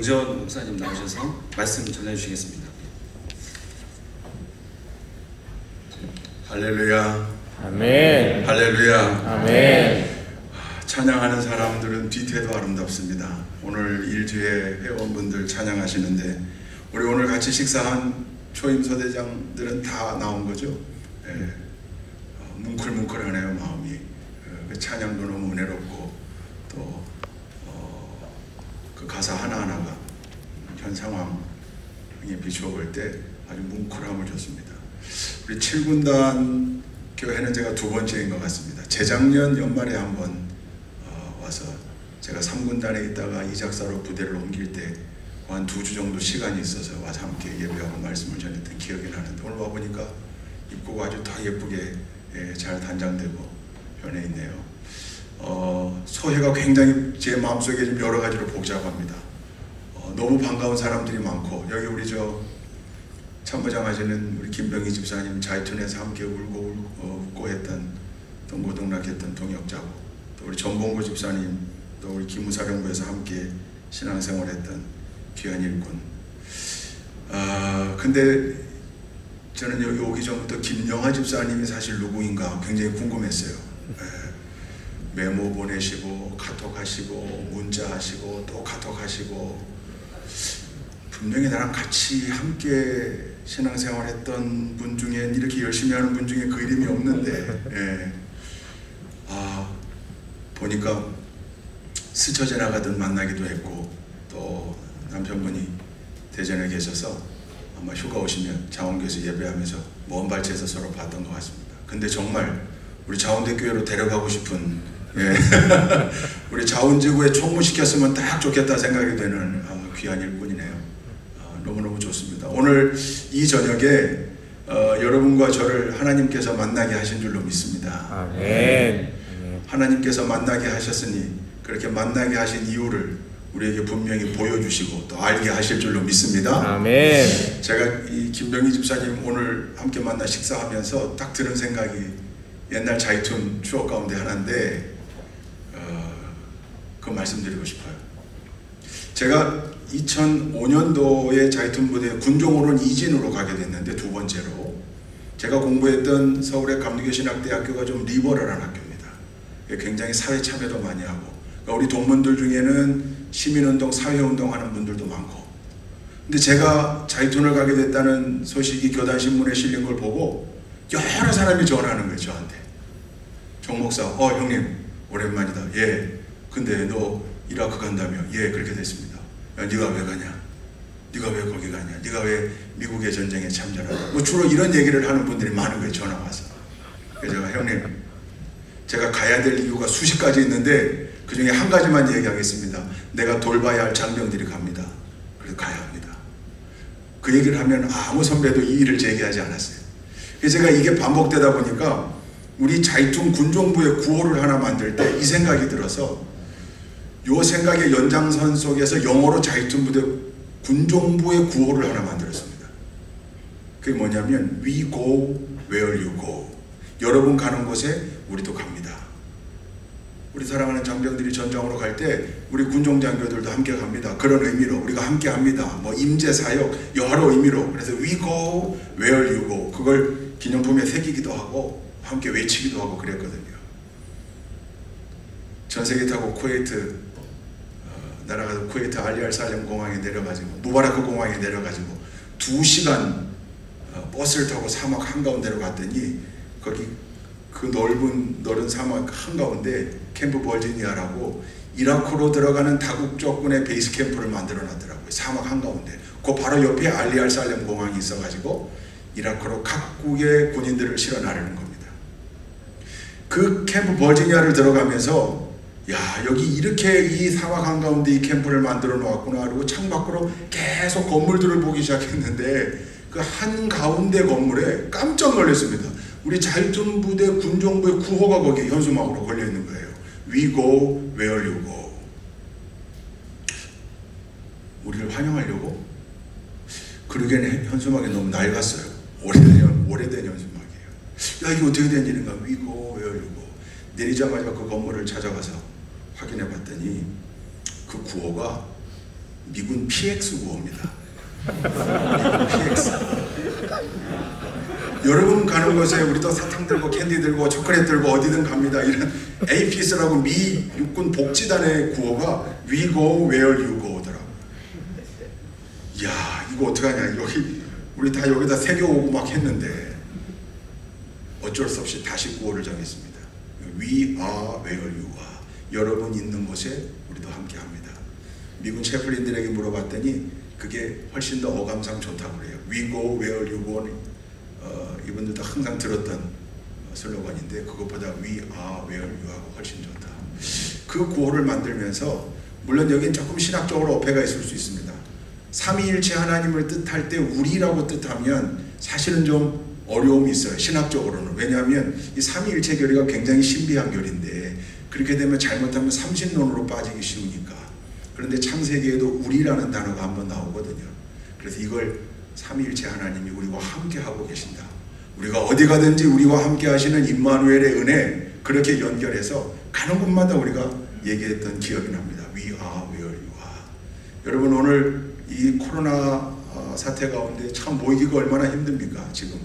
강재원 목사님 나오셔서 말씀 전해주시겠습니다. 할렐루야. 아멘. 할렐루야. 아멘. 찬양하는 사람들은 뒤태도 아름답습니다. 오늘 일주에 회원분들 찬양하시는데 우리 오늘 같이 식사한 초임소대장들은 다 나온 거죠? 예. 뭉클뭉클하네요, 마음이. 그 찬양도 너무 은혜롭고 또 그 가사 하나하나가 현 상황에 비추어 볼 때 아주 뭉클함을 줬습니다. 우리 7군단 교회는 제가 두 번째인 것 같습니다. 재작년 연말에 한번 와서 제가 3군단에 있다가 이작사로 부대를 옮길 때 한 2주 정도 시간이 있어서 와서 함께 예배하고 말씀을 전했던 기억이 나는데 오늘 와보니까 입구가 아주 더 예쁘게 잘 단장되고 변해 있네요. 소회가 굉장히 제 마음속에 좀 여러 가지로 복잡합니다. 너무 반가운 사람들이 많고 여기 우리 참모장 하시는 우리 김병희 집사님 자이툰에서 함께 웃고 했던 동고동락했던 동역자고 또 우리 전봉구 집사님 또 우리 기무사령부에서 함께 신앙생활했던 귀한 일꾼. 근데 저는 여기 오기 전부터 김영하 집사님이 사실 누구인가 굉장히 궁금했어요. 메모 보내시고 카톡 하시고 문자 하시고 또 카톡 하시고 분명히 나랑 같이 함께 신앙생활 했던 분 중엔 이렇게 열심히 하는 분 중에 그 이름이 없는데 보니까 스쳐 지나가듯 만나기도 했고 또 남편분이 대전에 계셔서 아마 휴가 오시면 자원교에서 예배하면서 먼 발치에서 서로 봤던 것 같습니다. 근데 정말 우리 자원대교회로 데려가고 싶은 우리 자원지구에 총무시켰으면 딱 좋겠다 생각이 되는 귀한 일꾼이네요. 너무너무 좋습니다. 오늘 이 저녁에 여러분과 저를 하나님께서 만나게 하신 줄로 믿습니다. 아멘. 하나님께서 만나게 하셨으니 그렇게 만나게 하신 이유를 우리에게 분명히 보여주시고 또 알게 하실 줄로 믿습니다. 아멘. 제가 이 김병희 집사님 오늘 함께 만나 식사하면서 딱 드는 생각이 옛날 자이툰 추억 가운데 하나인데 그거 말씀드리고 싶어요. 제가 2005년도에 자이툰 부대 군종으로는 이진으로 가게 됐는데 두 번째로 제가 공부했던 서울의 감리교신학대학교가 좀 리버럴한 학교입니다. 굉장히 사회 참여도 많이 하고 그러니까 우리 동문들 중에는 시민운동, 사회운동 하는 분들도 많고 근데 제가 자이툰을 가게 됐다는 소식이 교단신문에 실린 걸 보고 여러 사람이 전화하는 거예요 저한테. 정 목사, 형님 오랜만이다. 예, 근데 너 이라크 간다며? 예, 그렇게 됐습니다. 야, 네가 왜 가냐? 네가 왜 거기 가냐? 네가 왜 미국의 전쟁에 참전하냐? 뭐 주로 이런 얘기를 하는 분들이 많은 거예요 전화 와서. 그래서 제가 형님 제가 가야 될 이유가 수십 가지 있는데 그 중에 한 가지만 얘기하겠습니다. 내가 돌봐야 할 장병들이 갑니다. 그래서 가야 합니다. 그 얘기를 하면 아무 선배도 이 일을 제기하지 않았어요. 그래서 제가 이게 반복되다 보니까 우리 자이툰 군종부의 구호를 하나 만들 때 이 생각이 들어서 요 생각의 연장선 속에서 영어로 자이툰 부대 군종부의 구호를 하나 만들었습니다. 그게 뭐냐면 We go where you go. 여러분 가는 곳에 우리도 갑니다. 우리 사랑하는 장병들이 전장으로 갈 때 우리 군종장교들도 함께 갑니다. 그런 의미로 우리가 함께 합니다. 뭐 임재사역 여러 의미로 그래서 We go where you go 그걸 기념품에 새기기도 하고 함께 외치기도 하고 그랬거든요. 전세기 타고 쿠웨이트 날아가서 쿠웨이트 알리알살렘 공항에 내려가지고 무바라크 공항에 내려가지고 2시간 버스를 타고 사막 한가운데로 갔더니 거기 그 넓은 사막 한가운데 캠프 버지니아라고 이라크로 들어가는 다국적군의 베이스 캠프를 만들어 놨더라고요. 사막 한가운데. 그 바로 옆에 알리알살렘 공항이 있어가지고 이라크로 각국의 군인들을 실어 나르는 겁니다. 그 캠프 버지니아를 들어가면서 야 여기 이렇게 이 사막 한가운데 이 캠프를 만들어 놓았구나 그리고 창밖으로 계속 건물들을 보기 시작했는데 그 한가운데 건물에 깜짝 놀랐습니다. 우리 자이툰 부대 군종부의 구호가 거기 현수막으로 걸려 있는 거예요. We go where you go. 우리를 환영하려고? 그러기에는 현수막이 너무 낡았어요. 오래된 현수막이에요. 야 이게 어떻게 된 일인가? We go where you go. 내리자마자 그 건물을 찾아가서 확인해 봤더니 그 구호가 미군 PX 구호입니다. 미군 PX. 여러분 가는 곳에 우리도 사탕 들고 캔디 들고 초콜릿 들고 어디든 갑니다. 이런 APS라고 미 육군 복지단의 구호가 We go where you go더라. 이야, 이거 어떡하냐. 여기 우리 다 여기다 새겨오고 막 했는데 어쩔 수 없이 다시 구호를 정했습니다. We are where you are. 여러분 있는 곳에 우리도 함께 합니다. 미군 채플린들에게 물어봤더니 그게 훨씬 더 어감상 좋다고 그래요. We go where you go. 이분들도 항상 들었던 슬로건인데 그것보다 We are where you are 훨씬 좋다. 그 구호를 만들면서 물론 여긴 조금 신학적으로 어폐가 있을 수 있습니다. 삼위일체 하나님을 뜻할 때 우리라고 뜻하면 사실은 좀 어려움이 있어요. 신학적으로는. 왜냐하면 이 삼위일체 교리가 굉장히 신비한 교리인데 그렇게 되면 잘못하면 삼신론으로 빠지기 쉬우니까. 그런데 창세기에도 우리라는 단어가 한번 나오거든요. 그래서 이걸 삼위일체 하나님이 우리와 함께 하고 계신다. 우리가 어디 가든지 우리와 함께 하시는 임마누엘의 은혜, 그렇게 연결해서 가는 곳마다 우리가 얘기했던 기억이 납니다. We are where you are. 여러분 오늘 이 코로나 사태 가운데 참 모이기가 얼마나 힘듭니까 지금.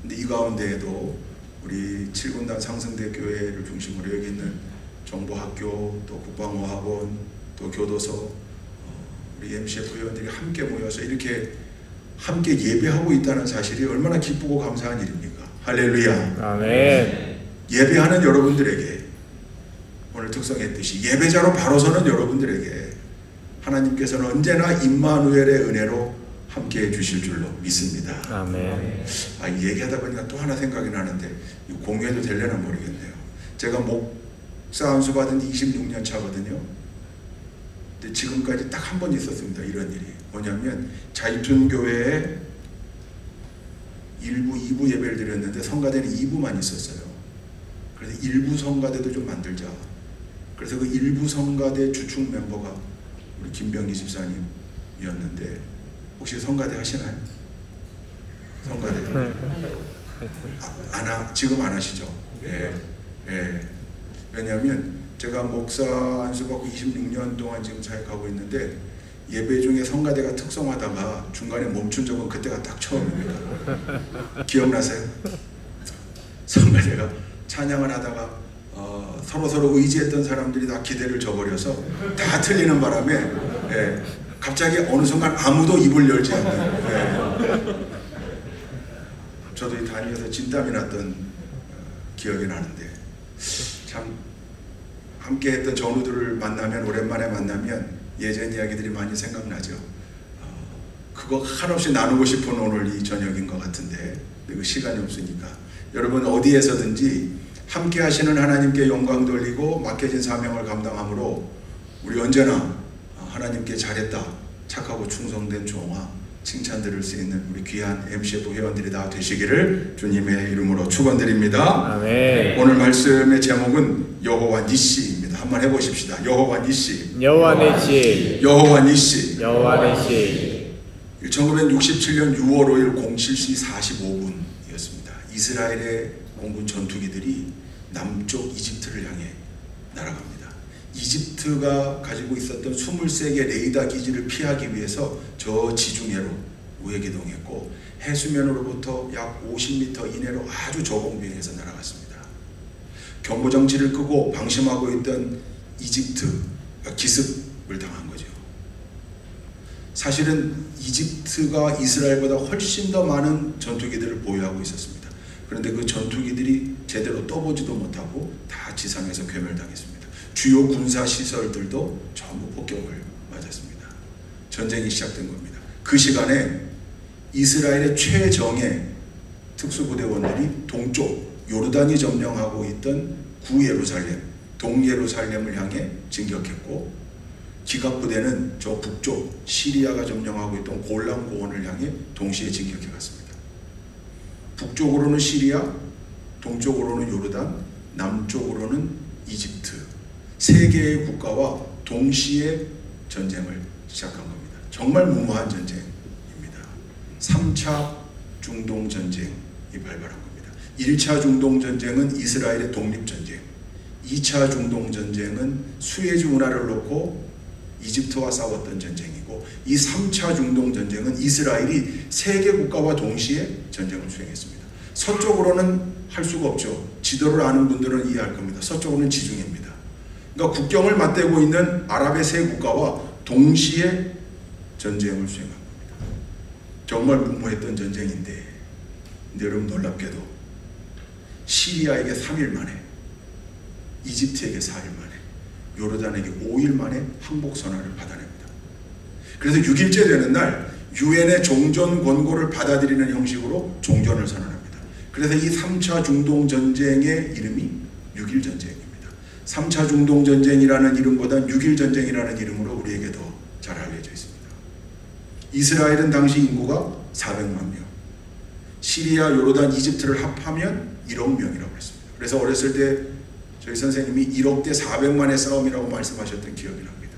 근데 이 가운데에도 우리 7군단 상승대 교회를 중심으로 여기 있는 정보학교, 또 국방어학원, 또 교도소, 우리 MCF 회원들이 함께 모여서 이렇게 함께 예배하고 있다는 사실이 얼마나 기쁘고 감사한 일입니까? 할렐루야. 아멘. 예배하는 여러분들에게 오늘 특성했듯이 예배자로 바로 서는 여러분들에게 하나님께서는 언제나 임마누엘의 은혜로 함께해 주실 줄로 믿습니다. 아멘. 얘기하다 보니까 또 하나 생각이 나는데 공유해도 될려나 모르겠네요. 제가 목사 안수 받은 지 26년 차거든요. 근데 지금까지 딱 한 번 있었습니다. 이런 일이. 뭐냐면 자이툰교회에 1부, 2부 예배를 드렸는데 성가대는 2부만 있었어요. 그래서 1부 성가대도 좀 만들자. 그래서 그 1부 성가대 주축 멤버가 우리 김병희 집사님이었는데 혹시 성가대 하시나요? 성가대? 지금 안 하시죠? 예. 왜냐하면 제가 목사 안수받고 26년 동안 지금 사역하고 있는데 예배 중에 성가대가 특성하다가 중간에 멈춘 적은 그때가 딱 처음입니다. 기억나세요? 성가대가 찬양을 하다가 서로 의지했던 사람들이 다 기대를 저버려서 다 틀리는 바람에 갑자기 어느 순간 아무도 입을 열지 않는 저도 이 다니면서 진땀이 났던 기억이 나는데 참 함께 했던 전우들을 만나면 오랜만에 만나면 예전 이야기들이 많이 생각나죠. 그거 한없이 나누고 싶은 오늘 이 저녁인 것 같은데 그 시간이 없으니까 여러분 어디에서든지 함께 하시는 하나님께 영광 돌리고 맡겨진 사명을 감당함으로 우리 언제나 하나님께 잘했다, 착하고 충성된 종아 칭찬 들을 수 있는 우리 귀한 MCF 회원들이 다 되시기를 주님의 이름으로 축원드립니다. 아멘. 오늘 말씀의 제목은 여호와 니시입니다. 한번 해보십시다. 여호와 니시. 여호와 니시. 여호와 니시. 여호와 니시. 1967년 6월 5일 07시 45분이었습니다. 이스라엘의 공군 전투기들이 남쪽 이집트를 향해 날아갑니다. 이집트가 가지고 있었던 23개 레이더 기지를 피하기 위해서 저 지중해로 우회기동했고 해수면으로부터 약 50m 이내로 아주 저공비행해서 날아갔습니다. 경보장치를 끄고 방심하고 있던 이집트가 기습을 당한 거죠. 사실은 이집트가 이스라엘보다 훨씬 더 많은 전투기들을 보유하고 있었습니다. 그런데 그 전투기들이 제대로 떠보지도 못하고 다 지상에서 괴멸당했습니다. 주요 군사시설들도 전부 폭격을 맞았습니다. 전쟁이 시작된 겁니다. 그 시간에 이스라엘의 최정예 특수부대원들이 동쪽 요르단이 점령하고 있던 구예루살렘, 동예루살렘을 향해 진격했고 기갑부대는 저 북쪽 시리아가 점령하고 있던 골란 고원을 향해 동시에 진격해 갔습니다. 북쪽으로는 시리아, 동쪽으로는 요르단, 남쪽으로는 이집트 세 개의 국가와 동시에 전쟁을 시작한 겁니다. 정말 무모한 전쟁입니다. 3차 중동전쟁이 발발한 겁니다. 1차 중동전쟁은 이스라엘의 독립전쟁, 2차 중동전쟁은 수에즈 운하를 놓고 이집트와 싸웠던 전쟁이고, 이 3차 중동 전쟁은 이스라엘이 세계 국가와 동시에 전쟁을 수행했습니다. 서쪽으로는 할 수가 없죠. 지도를 아는 분들은 이해할 겁니다. 서쪽으로는 지중해입니다. 그러니까 국경을 맞대고 있는 아랍의 세 국가와 동시에 전쟁을 수행한 겁니다. 정말 무모했던 전쟁인데, 근데 여러분 놀랍게도 시리아에게 3일 만에, 이집트에게 4일 만에, 요르단에게 5일 만에 항복 선언을 받아냅니다. 그래서 6일째 되는 날 유엔의 종전 권고를 받아들이는 형식으로 종전을 선언합니다. 그래서 이 3차 중동 전쟁의 이름이 6일 전쟁입니다. 3차 중동 전쟁이라는 이름보다는 6일 전쟁이라는 이름으로 우리에게 더 잘 알려져 있습니다. 이스라엘은 당시 인구가 400만 명, 시리아, 요르단, 이집트를 합하면 1억 명이라고 했습니다. 그래서 어렸을 때 저희 선생님이 1억 대 400만의 싸움이라고 말씀하셨던 기억이 납니다.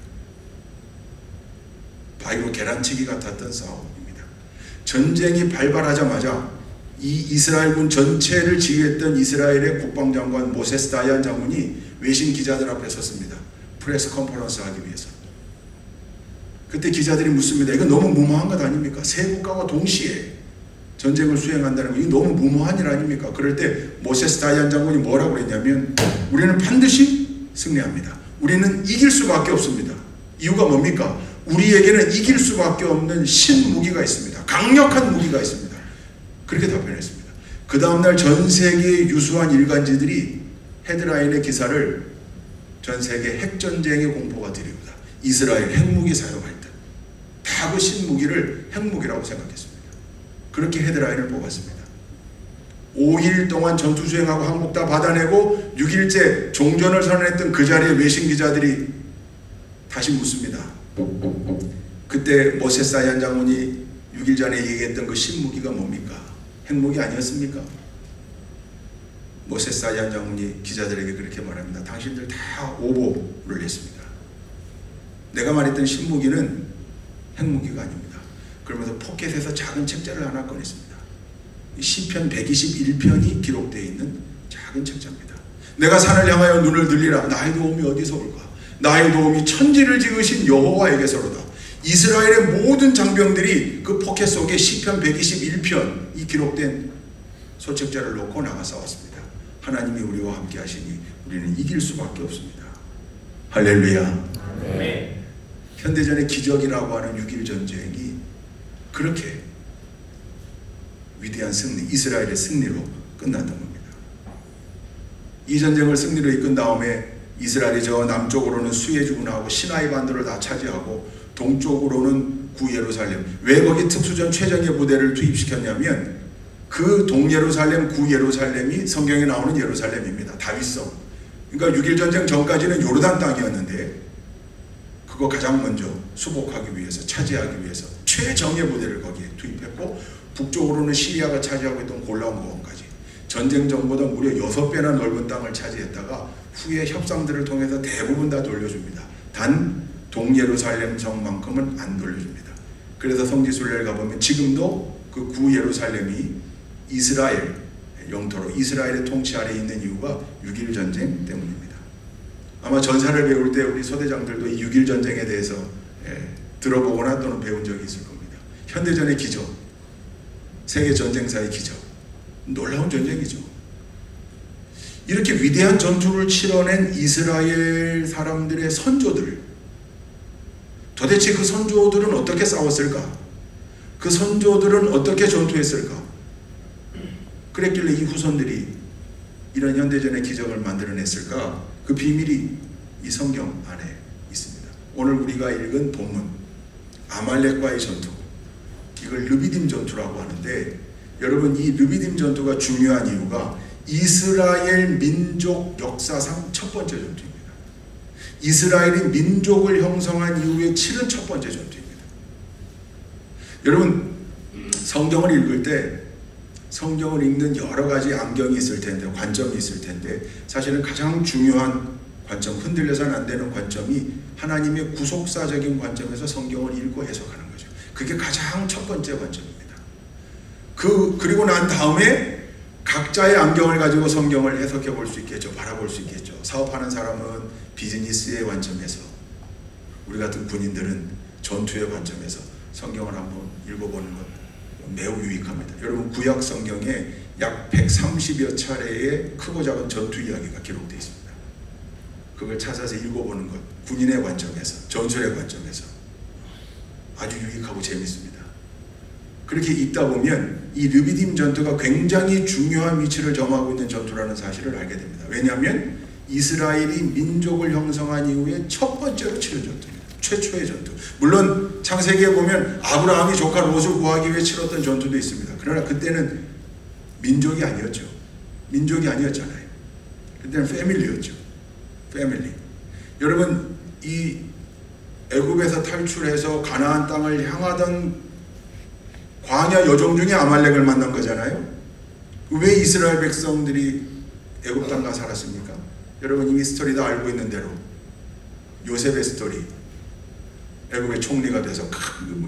바위로 계란치기 같았던 싸움입니다. 전쟁이 발발하자마자 이 이스라엘군 전체를 지휘했던 이스라엘의 국방장관 모세스 다얀 장군이 외신 기자들 앞에 섰습니다. 프레스 컨퍼런스 하기 위해서. 그때 기자들이 묻습니다. 이거 너무 무모한 것 아닙니까? 세 국가가 동시에 전쟁을 수행한다는 거, 이거 너무 무모한 일 아닙니까? 그럴 때 모세스 다얀 장군이 뭐라고 그랬냐면, 우리는 반드시 승리합니다. 우리는 이길 수밖에 없습니다. 이유가 뭡니까? 우리에게는 이길 수밖에 없는 신무기가 있습니다. 강력한 무기가 있습니다. 그렇게 답변했습니다. 그 다음날 전 세계의 유수한 일간지들이 헤드라인의 기사를 전 세계 핵전쟁의 공포가 드리우다, 이스라엘 핵무기 사용할 때 다 그 신무기를 핵무기라고 생각했습니다. 그렇게 헤드라인을 뽑았습니다. 5일 동안 전투 수행하고 항복 다 받아내고 6일째 종전을 선언했던 그 자리에 외신 기자들이 다시 묻습니다. 그때 모세스 다얀 장군이 6일 전에 얘기했던 그 신무기가 뭡니까? 핵무기 아니었습니까? 모세스 다얀 장군이 기자들에게 그렇게 말합니다. 당신들 다 오보를 했습니다. 내가 말했던 신무기는 핵무기가 아닙니다. 그러면서 포켓에서 작은 책자를 하나 꺼냈습니다. 시편 121편이 기록되어 있는 작은 책자입니다. 내가 산을 향하여 눈을 들리라. 나의 도움이 어디서 올까? 나의 도움이 천지를 지으신 여호와에게서로다. 이스라엘의 모든 장병들이 그 포켓 속에 시편 121편이 기록된 소책자를 놓고 나가 싸웠습니다. 하나님이 우리와 함께 하시니 우리는 이길 수밖에 없습니다. 할렐루야. 네. 현대전의 기적이라고 하는 6.1 전쟁이 그렇게 위대한 승리, 이스라엘의 승리로 끝났던 겁니다. 이 전쟁을 승리로 이끈 다음에 이스라엘이 저 남쪽으로는 수에즈군하고 시나이 반도를 다 차지하고 동쪽으로는 구예루살렘, 왜 거기 특수전 최정예 부대를 투입시켰냐면 그 동예루살렘, 구예루살렘이 성경에 나오는 예루살렘입니다. 다윗성. 그러니까 6.1 전쟁 전까지는 요르단 땅이었는데 그거 가장 먼저 수복하기 위해서, 차지하기 위해서 최정예 부대를 거기에 투입했고, 북쪽으로는 시리아가 차지하고 있던 골란 고원까지 전쟁 전보다 무려 6배나 넓은 땅을 차지했다가 후에 협상들을 통해서 대부분 다 돌려줍니다. 단 동예루살렘 성만큼은 안 돌려줍니다. 그래서 성지순례를 가보면 지금도 그 구예루살렘이 이스라엘 영토로, 이스라엘의 통치 아래에 있는 이유가 6.1 전쟁 때문입니다. 아마 전사를 배울 때 우리 소대장들도 이 6.1 전쟁에 대해서 들어보거나 또는 배운 적이 있을 겁니다. 현대전의 기적, 세계 전쟁사의 기적, 놀라운 전쟁이죠. 이렇게 위대한 전투를 치러낸 이스라엘 사람들의 선조들, 도대체 그 선조들은 어떻게 싸웠을까? 그 선조들은 어떻게 전투했을까? 그랬길래 이 후손들이 이런 현대전의 기적을 만들어냈을까? 그 비밀이 이 성경 안에 있습니다. 오늘 우리가 읽은 본문, 아말렉과의 전투, 이걸 르비딤 전투라고 하는데, 여러분 이 르비딤 전투가 중요한 이유가 이스라엘 민족 역사상 첫 번째 전투입니다. 이스라엘이 민족을 형성한 이후에 치른 첫 번째 전투입니다. 여러분 성경을 읽을 때 성경을 읽는 여러 가지 안경이 있을 텐데, 관점이 있을 텐데, 사실은 가장 중요한 관점, 흔들려서는 안 되는 관점이 하나님의 구속사적인 관점에서 성경을 읽고 해석하는 거죠. 그게 가장 첫 번째 관점입니다. 그리고 난 다음에 각자의 안경을 가지고 성경을 해석해 볼 수 있겠죠. 바라볼 수 있겠죠. 사업하는 사람은 비즈니스의 관점에서, 우리 같은 군인들은 전투의 관점에서 성경을 한번 읽어보는 것 매우 유익합니다. 여러분, 구약 성경에 약 130여 차례의 크고 작은 전투 이야기가 기록되어 있습니다. 그걸 찾아서 읽어보는 것, 군인의 관점에서, 전술의 관점에서 아주 유익하고 재밌습니다. 그렇게 읽다 보면 이 르비딤 전투가 굉장히 중요한 위치를 점하고 있는 전투라는 사실을 알게 됩니다. 왜냐하면 이스라엘이 민족을 형성한 이후에 첫 번째로 치른 전투입니다. 최초의 전투. 물론 창세기에 보면 아브라함이 조카 롯을 구하기 위해 치렀던 전투도 있습니다. 그러나 그때는 민족이 아니었죠. 민족이 아니었잖아요. 그때는 패밀리였죠. 패밀리. 여러분, 이 애굽에서 탈출해서 가나안 땅을 향하던 광야 여정 중에 아말렉을 만난 거잖아요. 왜 이스라엘 백성들이 애굽 땅 가 살았습니까? 여러분 이미 스토리 다 알고 있는 대로 요셉의 스토리, 애굽의 총리가 돼서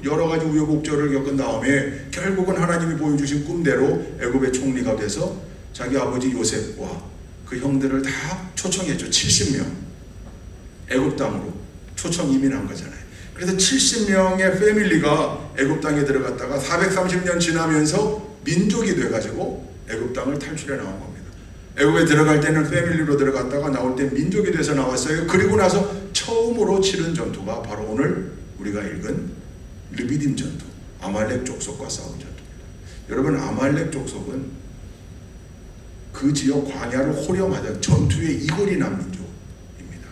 여러 가지 우여곡절을 겪은 다음에 결국은 하나님이 보여주신 꿈대로 애굽의 총리가 돼서 자기 아버지 요셉과 그 형들을 다 초청했죠. 70명 애굽 땅으로 초청 이민한 거잖아요. 그래서 70명의 패밀리가 애굽 땅에 들어갔다가 430년 지나면서 민족이 돼가지고 애굽 땅을 탈출해 나온 겁니다. 애굽에 들어갈 때는 패밀리로 들어갔다가 나올 때 민족이 돼서 나왔어요. 그리고 나서 처음으로 치른 전투가 바로 오늘 우리가 읽은 르비딤 전투, 아말렉 족속과 싸운 전투입니다. 여러분, 아말렉 족속은 그 지역 광야를 호령하던 전투의 이골이 난 민족입니다.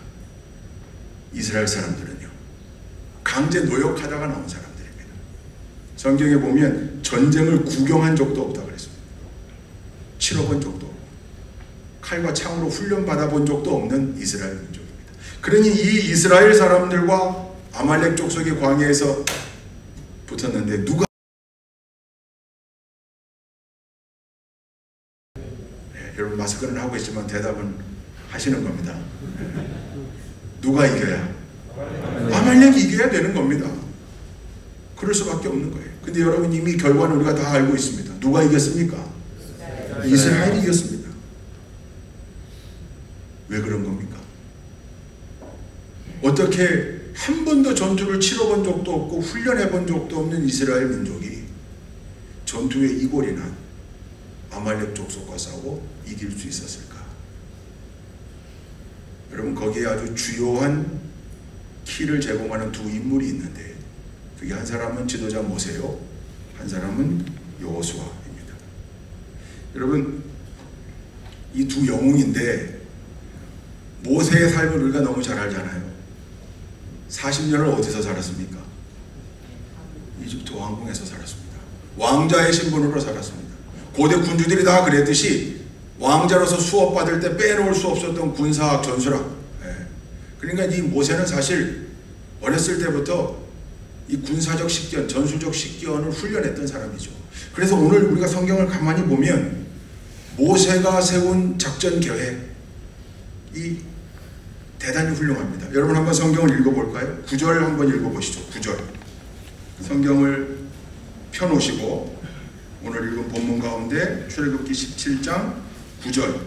이스라엘 사람들은요, 강제 노역하다가 나온 사람들입니다. 성경에 보면 전쟁을 구경한 적도 없다 그랬습니다. 치러본 적도 없고 칼과 창으로 훈련받아 본 적도 없는 이스라엘 민족입니다. 그러니 이 이스라엘 사람들과 아말렉 족속의 광야에서 붙었는데 누가 여러분 마스크는 하고 있지만 대답은 하시는 겁니다. 누가 이겨야? 아말렉이 이겨야 되는 겁니다. 그럴 수밖에 없는 거예요. 근데 여러분 이미 결과는 우리가 다 알고 있습니다. 누가 이겼습니까? 이스라엘이 이겼습니다. 왜 그런 겁니까? 어떻게 한 번도 전투를 치러본 적도 없고 훈련해 본 적도 없는 이스라엘 민족이 전투의 이골이 난 아말렉 족속과 싸우고 이길 수 있었을까? 여러분 거기에 아주 주요한 키를 제공하는 두 인물이 있는데 그게 한 사람은 지도자 모세요, 한 사람은 여호수아입니다. 여러분 이 두 영웅인데 모세의 삶을 우리가 너무 잘 알잖아요. 40년을 어디서 살았습니까? 이집트 왕궁에서 살았습니다. 왕자의 신분으로 살았습니다. 고대 군주들이 다 그랬듯이 왕자로서 수업받을 때 빼놓을 수 없었던 군사학, 전술학. 그러니까 이 모세는 사실 어렸을 때부터 이 군사적 식견, 전술적 식견을 훈련했던 사람이죠. 그래서 오늘 우리가 성경을 가만히 보면 모세가 세운 작전 계획이 대단히 훌륭합니다. 여러분 한번 성경을 읽어볼까요? 9절 한번 읽어보시죠. 9절. 성경을 펴놓으시고 오늘 읽은 본문 가운데 출애굽기 17장 9절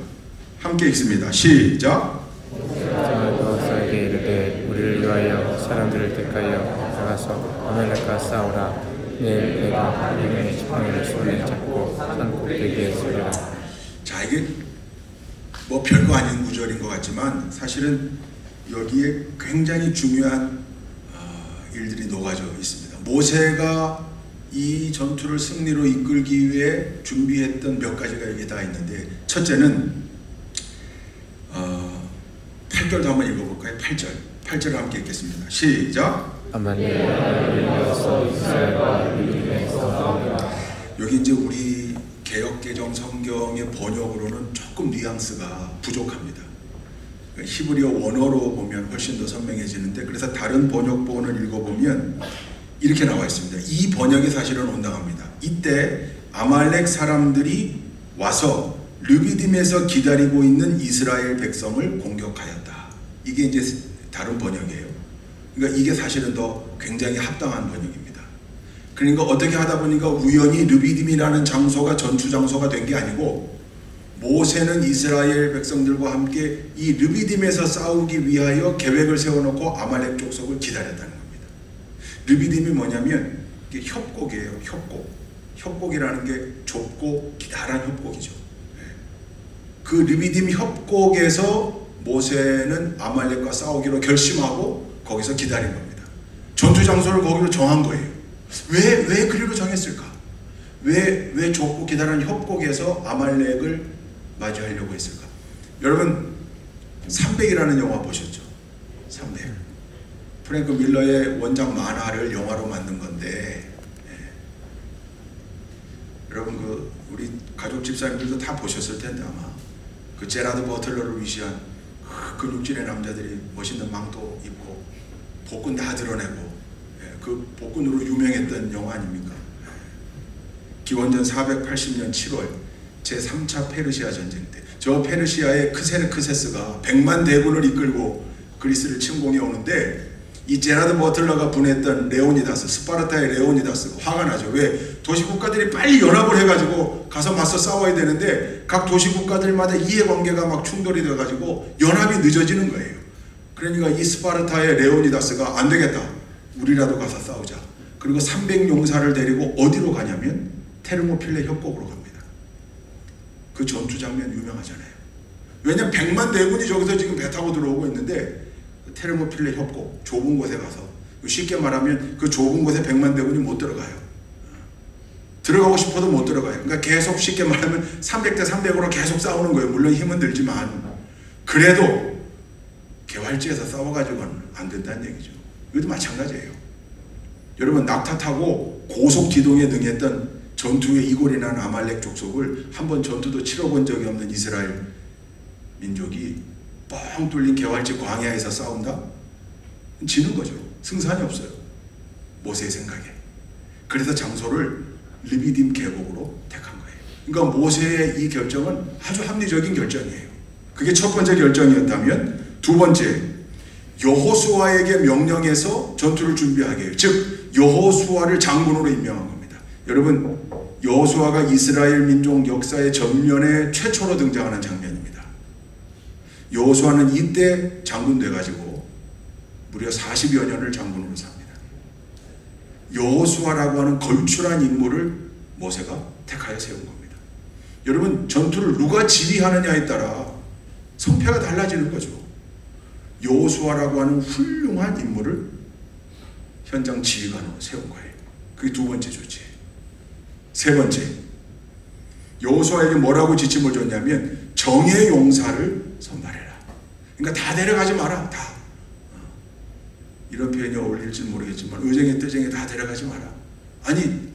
함께 읽습니다. 시작. 여호수아에게 이르되 우리를 위하여 사람들을 택하여 나가서 아말렉과 싸우라. 내일 내가 하나님의 지팡이를 손에 잡고 산 꼭대기에 서리라. 자, 이게 뭐 별거 아닌 구절인 것 같지만 사실은 여기에 굉장히 중요한 일들이 녹아져 있습니다. 모세가 이 전투를 승리로 이끌기 위해 준비했던 몇 가지가 여기 다 있는데 첫째는 8절도 한번 읽어볼까요? 8절 함께 읽겠습니다. 시작. 여기 이제 우리 개역개정 성경의 번역으로는 조금 뉘앙스가 부족합니다. 히브리어 원어로 보면 훨씬 더 선명해지는데 그래서 다른 번역본을 읽어보면 이렇게 나와 있습니다. 이 번역이 사실은 온당합니다. 이때 아말렉 사람들이 와서 르비딤에서 기다리고 있는 이스라엘 백성을 공격하였다. 이게 이제 다른 번역이에요. 그러니까 이게 사실은 더 굉장히 합당한 번역입니다. 그러니까 어떻게 하다 보니까 우연히 르비딤이라는 장소가 전투 장소가 된 게 아니고 모세는 이스라엘 백성들과 함께 이 르비딤에서 싸우기 위하여 계획을 세워놓고 아말렉 족속을 기다렸다는 겁니다. 르비딤이 뭐냐면 이게 협곡이에요. 협곡이라는 게 좁고 기다란 협곡이죠. 그 르비딤 협곡에서 모세는 아말렉과 싸우기로 결심하고 거기서 기다린 겁니다. 전투 장소를 거기로 정한 거예요. 왜 그리로 정했을까? 왜 좁고 기다란 협곡에서 아말렉을 맞이하려고 했을까? 여러분 300이라는 영화 보셨죠? 300. 프랭크 밀러의 원작 만화를 영화로 만든 건데 여러분 우리 가족 집사님들도 다 보셨을 텐데 아마 그 제라드 버틀러를 위시한 근육질의 남자들이 멋있는 망토 입고 복근 다 드러내고 그 복근으로 유명했던 영화 아닙니까? 기원전 480년 7월 제3차 페르시아 전쟁 때 저 페르시아의 크세르크세스가 100만 대군을 이끌고 그리스를 침공해 오는데 이 제라드 버틀러가 보냈던 레오니다스, 스파르타의 레오니다스가 화가 나죠. 왜? 도시국가들이 빨리 연합을 해가지고 가서 맞서 싸워야 되는데 각 도시국가들마다 이해관계가 막 충돌이 돼가지고 연합이 늦어지는 거예요. 그러니까 이 스파르타의 레오니다스가 안 되겠다. 우리라도 가서 싸우자. 그리고 300용사를 데리고 어디로 가냐면 테르모필레 협곡으로 갑니다. 그 전투 장면 유명하잖아요. 왜냐면 100만 대군이 저기서 지금 배 타고 들어오고 있는데 테르모필레 협곡 좁은 곳에 가서 쉽게 말하면 그 좁은 곳에 100만 대군이 못 들어가요. 들어가고 싶어도 못 들어가요. 그러니까 계속 쉽게 말하면 300대 300으로 계속 싸우는 거예요. 물론 힘은 들지만 그래도 개활지에서 싸워가지고는 안 된다는 얘기죠. 이것도 마찬가지예요. 여러분 낙타 타고 고속 기동에 능했던 전투에 이골이 난 아말렉 족속을 한번 전투도 치러본 적이 없는 이스라엘 민족이 뻥 뚫린 개활지 광야에서 싸운다? 지는 거죠. 승산이 없어요. 모세의 생각에. 그래서 장소를 르비딤 계곡으로 택한 거예요. 그러니까 모세의 이 결정은 아주 합리적인 결정이에요. 그게 첫 번째 결정이었다면 두 번째, 여호수아에게 명령해서 전투를 준비하게 해요. 즉 여호수아를 장군으로 임명한 겁니다. 여러분 여호수아가 이스라엘 민족 역사의 전면에 최초로 등장하는 장면입니다. 여호수아는 이때 장군 돼가지고 무려 40여 년을 장군으로 삽니다. 여호수아라고 하는 걸출한 인물을 모세가 택하여 세운 겁니다. 여러분 전투를 누가 지휘하느냐에 따라 성패가 달라지는 거죠. 여호수아라고 하는 훌륭한 인물을 현장 지휘관으로 세운 거예요. 그게 두 번째 조치예요. 세 번째, 여호수아에게 뭐라고 지침을 줬냐면 정예 용사를 선발해라. 그러니까 다 데려가지 마라. 다. 이런 표현이 어울릴지는 모르겠지만 의정에 뜨정에 다 데려가지 마라. 아니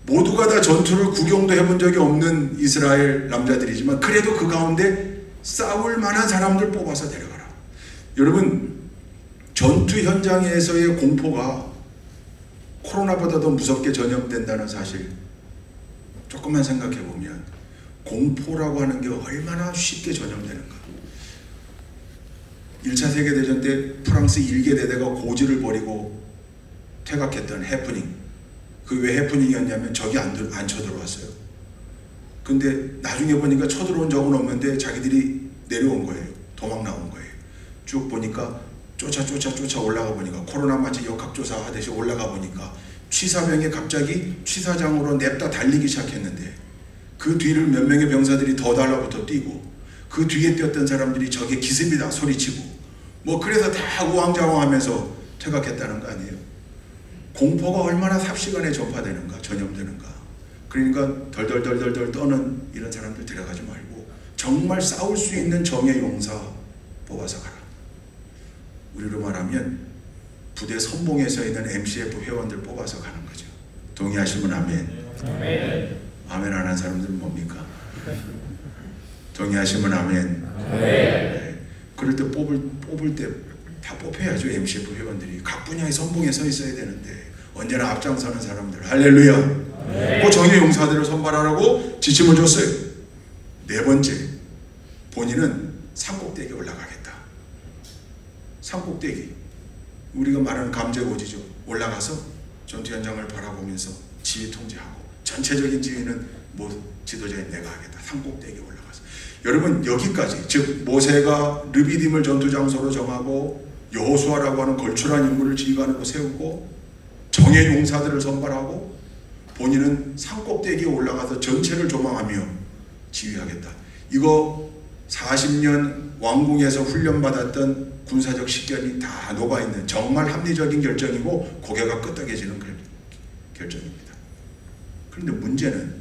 모두가 다 전투를 구경도 해본 적이 없는 이스라엘 남자들이지만 그래도 그 가운데 싸울 만한 사람들 뽑아서 데려가라. 여러분 전투 현장에서의 공포가 코로나보다 더 무섭게 전염된다는 사실 조금만 생각해 보면 공포라고 하는 게 얼마나 쉽게 전염되는가. 1차 세계대전 때 프랑스 일개대대가 고지를 버리고 퇴각했던 해프닝. 그 왜 해프닝이었냐면 적이 안 쳐들어왔어요. 근데 나중에 보니까 쳐들어온 적은 없는데 자기들이 내려온 거예요. 도망 나온 거예요. 쭉 보니까 쫓아 올라가 보니까 코로나 마치 역학조사 하듯이 올라가 보니까 취사병이 갑자기 취사장으로 냅다 달리기 시작했는데 그 뒤를 몇 명의 병사들이 더 달라붙어 뛰고 그 뒤에 뛰었던 사람들이 적의 기습이다 소리치고 뭐 그래서 다 우왕좌왕하면서 퇴각했다는 거 아니에요. 공포가 얼마나 삽시간에 전파되는가 전염되는가. 그러니까 덜덜덜덜 떠는 이런 사람들 데려가지 말고 정말 싸울 수 있는 정예 용사 뽑아서 가라. 우리로 말하면 부대 선봉에 서 있는 MCF 회원들 뽑아서 가는 거죠. 동의하시면 아멘. 아멘 안 한 사람들은 뭡니까? 동의하시면 아멘. 네. 그럴 때 뽑을 때 다 뽑혀야죠. MCF 회원들이 각 분야의 선봉에 서 있어야 되는데 언제나 앞장서는 사람들. 할렐루야. 그 정예 용사들을 선발하라고 지침을 줬어요. 네 번째, 본인은 산꼭대기에 올라가겠다. 산꼭대기, 우리가 말하는 감제고지죠. 올라가서 전투 현장을 바라보면서 지휘 통제하고 전체적인 지휘는 지도자인 내가 하겠다. 산꼭대기에 올라가서. 여러분 여기까지, 즉 모세가 르비딤을 전투장소로 정하고 여호수아라고 하는 걸출한 인물을 지휘관으로 세우고 정예 용사들을 선발하고 본인은 산꼭대기에 올라가서 전체를 조망하며 지휘하겠다. 이거 40년 왕궁에서 훈련받았던 군사적 식견이 다 녹아있는 정말 합리적인 결정이고 고개가 끄덕여지는 결정입니다. 그런데 문제는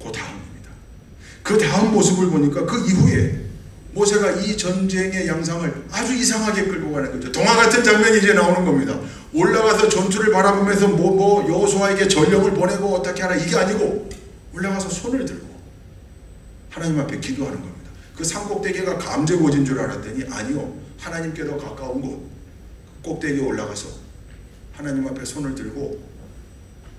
그 다음입니다. 그 다음 모습을 보니까 그 이후에 모세가 이 전쟁의 양상을 아주 이상하게 끌고 가는 거죠. 동화 같은 장면이 이제 나오는 겁니다. 올라가서 전투를 바라보면서 여호수아에게 전령을 보내고 어떻게 하나, 이게 아니고 올라가서 손을 들고 하나님 앞에 기도하는 겁니다. 그 산꼭대기가 감죄고지인 줄 알았더니 아니요, 하나님께 더 가까운 곳 꼭대기에 올라가서 하나님 앞에 손을 들고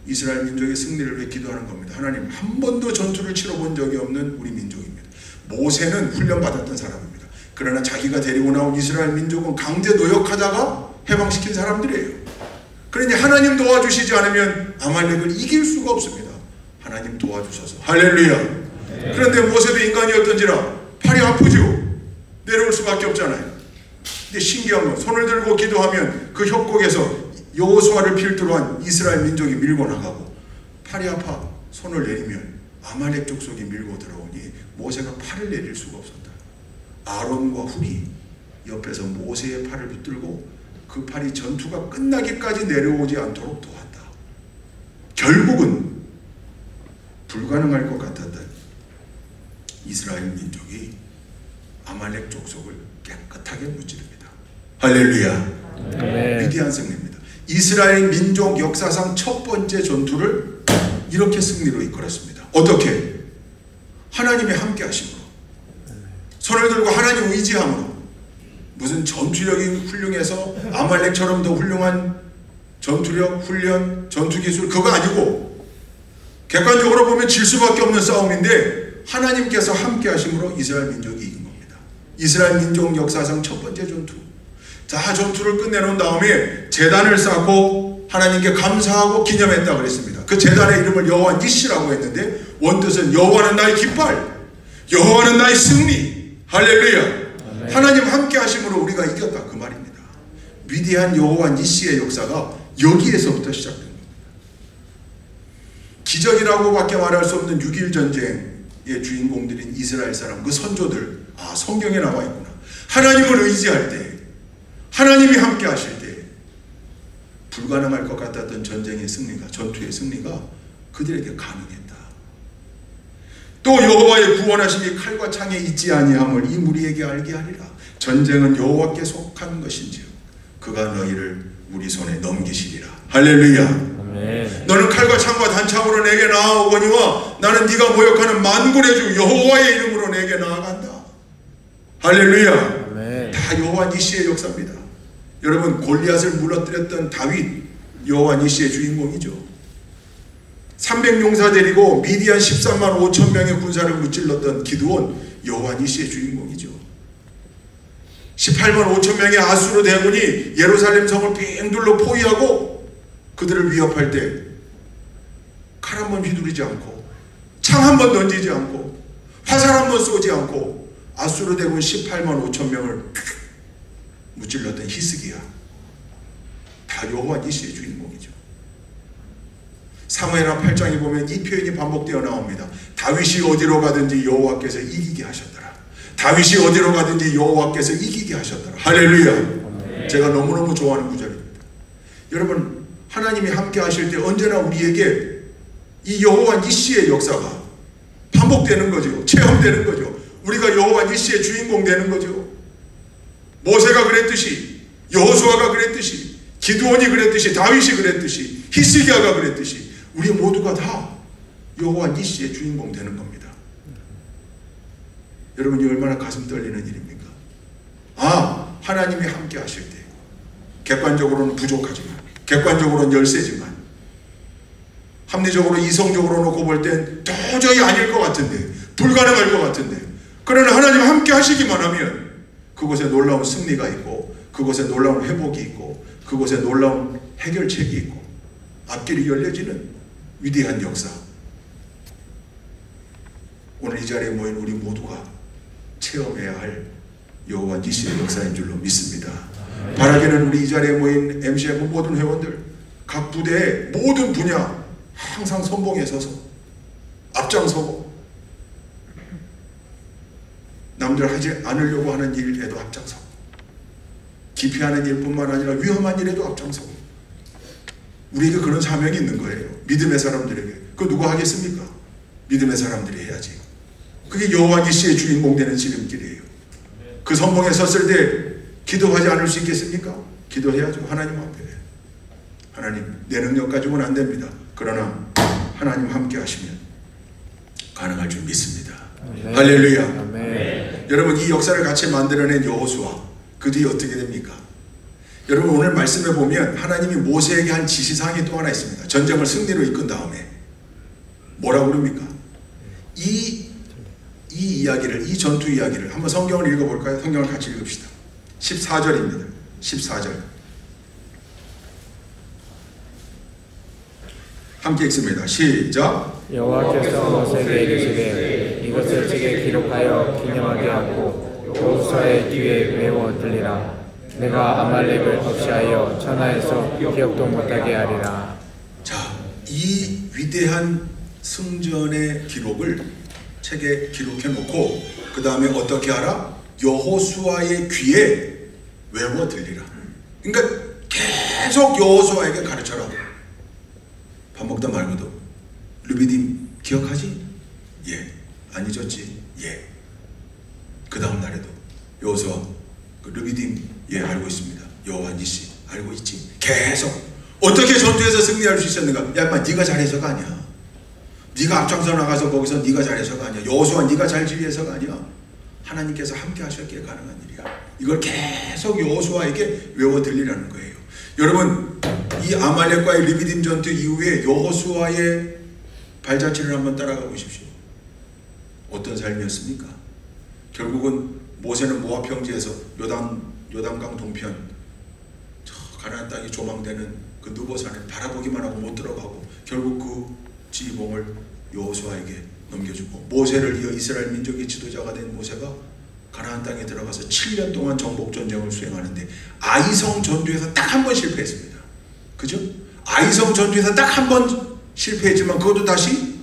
이스라엘 민족의 승리를 위해 기도하는 겁니다. 하나님, 한 번도 전투를 치러본 적이 없는 우리 민족입니다. 모세는 훈련받았던 사람입니다. 그러나 자기가 데리고 나온 이스라엘 민족은 강제 노역하다가 해방시킨 사람들이에요. 그러니 하나님 도와주시지 않으면 아말렉을 이길 수가 없습니다. 하나님 도와주셔서 할렐루야. 그런데 모세도 인간이었던지라 팔이 아프죠. 내려올 수밖에 없잖아요. 근데 신기한 건 손을 들고 기도하면 그 협곡에서 여호수아를 필두로 한 이스라엘 민족이 밀고 나가고, 팔이 아파 손을 내리면 아말렉 족속이 밀고 들어오니 모세가 팔을 내릴 수가 없었다. 아론과 훌이 옆에서 모세의 팔을 붙들고 그 팔이 전투가 끝나기까지 내려오지 않도록 도왔다. 결국은 불가능할 것 같았던 이스라엘 민족이 아말렉 족속을 깨끗하게 무찌릅니다. 할렐루야. 위대한 승리입니다. 이스라엘 민족 역사상 첫 번째 전투를 이렇게 승리로 이끌었습니다. 어떻게? 하나님의 함께 하심으로, 손을 들고 하나님 의지함으로. 무슨 전투력이 훌륭해서 아말렉처럼 더 훌륭한 전투력, 훈련, 전투기술, 그거 아니고 객관적으로 보면 질 수밖에 없는 싸움인데 하나님께서 함께 하심으로 이스라엘 민족이 이긴 겁니다. 이스라엘 민족 역사상 첫 번째 전투. 자, 전투를 끝내놓은 다음에 제단을 쌓고 하나님께 감사하고 기념했다 그랬습니다. 그 제단의 이름을 여호와 니시라고 했는데 원뜻은 여호와는 나의 깃발, 여호와는 나의 승리. 할렐루야. 하나님 함께 하심으로 우리가 이겼다, 그 말입니다. 위대한 여호와 니시의 역사가 여기에서부터 시작된 겁니다. 기적이라고밖에 말할 수 없는 6.1 전쟁의 주인공들인 이스라엘 사람, 그 선조들, 아, 성경에 나와 있구나. 하나님을 의지할 때, 하나님이 함께 하실 때 불가능할 것 같았던 전쟁의 승리가, 전투의 승리가 그들에게 가능했다. 또 여호와의 구원하심이 칼과 창에 있지 아니함을 이 무리에게 알게 하리라. 전쟁은 여호와께 속한 것인지 그가 너희를 우리 손에 넘기시리라. 할렐루야. 아멘. 너는 칼과 창과 단창으로 내게 나아오거니와 나는 네가 모욕하는 만군의 주 여호와의 이름으로 내게 나아간다. 할렐루야. 아멘. 다 여호와 니시의 역사입니다. 여러분, 골리앗을 무너뜨렸던 다윗, 여호와 니시의 주인공이죠. 300용사 데리고 미디안 13만 5천 명의 군사를 무찔렀던 기드온, 여호와 니시의 주인공이죠. 18만 5천 명의 아수르 대군이 예루살렘 성을 빙 둘러 포위하고 그들을 위협할 때 칼 한 번 휘두르지 않고, 창 한 번 던지지 않고, 화살 한 번 쏘지 않고 아수르 대군 18만 5천 명을 무찔렀던 히스기야, 다 여호와 니시의 주인공이죠. 사무엘하 8장에 보면 이 표현이 반복되어 나옵니다. 다윗이 어디로 가든지 여호와께서 이기게 하셨더라. 다윗이 어디로 가든지 여호와께서 이기게 하셨더라. 할렐루야. 제가 너무너무 좋아하는 구절입니다. 여러분, 하나님이 함께 하실 때 언제나 우리에게 이 여호와 니시의 역사가 반복되는 거죠. 체험되는 거죠. 우리가 여호와 니시의 주인공 되는 거죠. 모세가 그랬듯이, 여호수아가 그랬듯이, 기드온이 그랬듯이, 다윗이 그랬듯이, 히스기야가 그랬듯이 우리 모두가 다 여호와 니시의 주인공 되는 겁니다. 여러분이 얼마나 가슴 떨리는 일입니까? 아, 하나님이 함께 하실 때 객관적으로는 부족하지만, 객관적으로는 열세지만, 합리적으로 이성적으로 놓고 볼 땐 도저히 아닐 것 같은데, 불가능할 것 같은데, 그러나 하나님 함께 하시기만 하면 그곳에 놀라운 승리가 있고, 그곳에 놀라운 회복이 있고, 그곳에 놀라운 해결책이 있고, 앞길이 열려지는 위대한 역사, 오늘 이 자리에 모인 우리 모두가 체험해야 할 여호와 니시의 역사인 줄로 믿습니다. 바라기는 우리 이 자리에 모인 MCF 모든 회원들, 각 부대의 모든 분야 항상 선봉에 서서 앞장서고 남들 하지 않으려고 하는 일에도 앞장서고 기피하는 일뿐만 아니라 위험한 일에도 앞장서고 우리에게 그런 사명이 있는 거예요. 믿음의 사람들에게. 그거 누가 하겠습니까? 믿음의 사람들이 해야지. 그게 여호와 니시의 주인공 되는 지름길이에요. 그 선봉에 섰을 때 기도하지 않을 수 있겠습니까? 기도해야죠. 하나님 앞에. 하나님, 내 능력 가지고는 안 됩니다. 그러나 하나님 함께 하시면 가능할 줄 믿습니다. 네. 할렐루야. 네. 여러분, 이 역사를 같이 만들어낸 여호수아, 그 뒤에 어떻게 됩니까? 여러분, 오늘 말씀에 보면 하나님이 모세에게 한 지시사항이 또 하나 있습니다. 전쟁을 승리로 이끈 다음에 뭐라고 그럽니까? 이 이야기를, 이 전투 이야기를 한번 성경을 읽어볼까요? 성경을 같이 읽읍시다. 14절입니다. 14절 함께 읽습니다. 시작. 여호와께서 모세에게 이르시되 이것을 책에 기록하여 기념하게 하고 여호수아의 귀에 외워 들리라. 내가 아말렉을 없이하여 천하에서 기억도 못하게 하리라. 자, 이 위대한 승전의 기록을 책에 기록해 놓고 그 다음에 어떻게 하라? 여호수아의 귀에 외워 들리라. 그러니까 계속 여호수아에게 가르쳐라. 밥 먹다 말고도 르비딤 기억하지? 예. 안 잊었지? 예. 그 다음 날에도 여호수아 그 르비딤 예 알고 있습니다. 여호와 니시 알고 있지? 계속 어떻게 전투에서 승리할 수 있었는가? 야 인마 네가 잘해서가 아니야. 네가 앞장서 나가서 거기서 네가 잘해서가 아니야. 여호수아 네가 잘 지휘해서가 아니야. 하나님께서 함께 하셨기에 가능한 일이야. 이걸 계속 여호수아에게 외워 들리라는 거예요. 여러분, 이 아말렉과의 르비딤 전투 이후에 여호수아의 발자취를 한번 따라가 보십시오. 어떤 삶이었습니까? 결국은 모세는 모압 평지에서 요단강 동편 저 가나안 땅이 조망되는 그 느보산에 바라보기만 하고 못 들어가고 결국 그 지휘봉을 여호수아에게 넘겨주고 모세를 이어 이스라엘 민족의 지도자가 된 모세가 가나안 땅에 들어가서 7년 동안 정복 전쟁을 수행하는데 아이성 전투에서 딱 한 번 실패했습니다. 그죠? 아이성 전투에서 딱 한 번 실패했지만 그것도 다시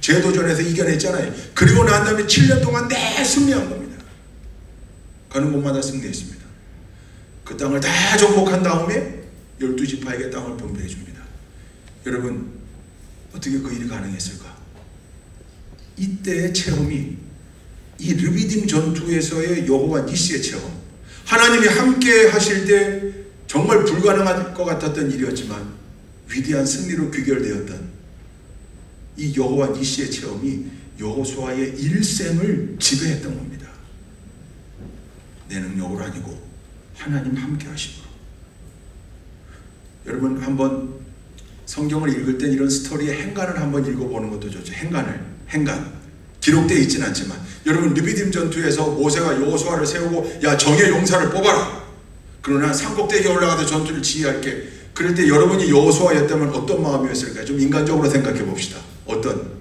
재도전에서 이겨냈잖아요. 그리고 난 다음에 7년 동안 내 승리한 겁니다. 가는 곳마다 승리했습니다. 그 땅을 다 정복한 다음에 12지파에게 땅을 분배해 줍니다. 여러분, 어떻게 그 일이 가능했을까? 이때의 체험이 이 르비딤 전투에서의 여호와 니시의 체험, 하나님이 함께 하실 때 정말 불가능할 것 같았던 일이었지만 위대한 승리로 귀결되었던 이 여호와 니시의 체험이 여호수아의 일생을 지배했던 겁니다. 내 능력으로 아니고 하나님 함께 하심으로. 여러분, 한번 성경을 읽을 땐 이런 스토리의 행간을 한번 읽어보는 것도 좋죠. 행간 기록되어 있지는 않지만 여러분, 르비딤 전투에서 모세가 여호수아를 세우고 야 정예 용사를 뽑아라. 그러나 산꼭대기에 올라가서 전투를 지휘할게. 그럴 때 여러분이 여호수아였다면 어떤 마음이었을까요? 좀 인간적으로 생각해 봅시다. 어떤?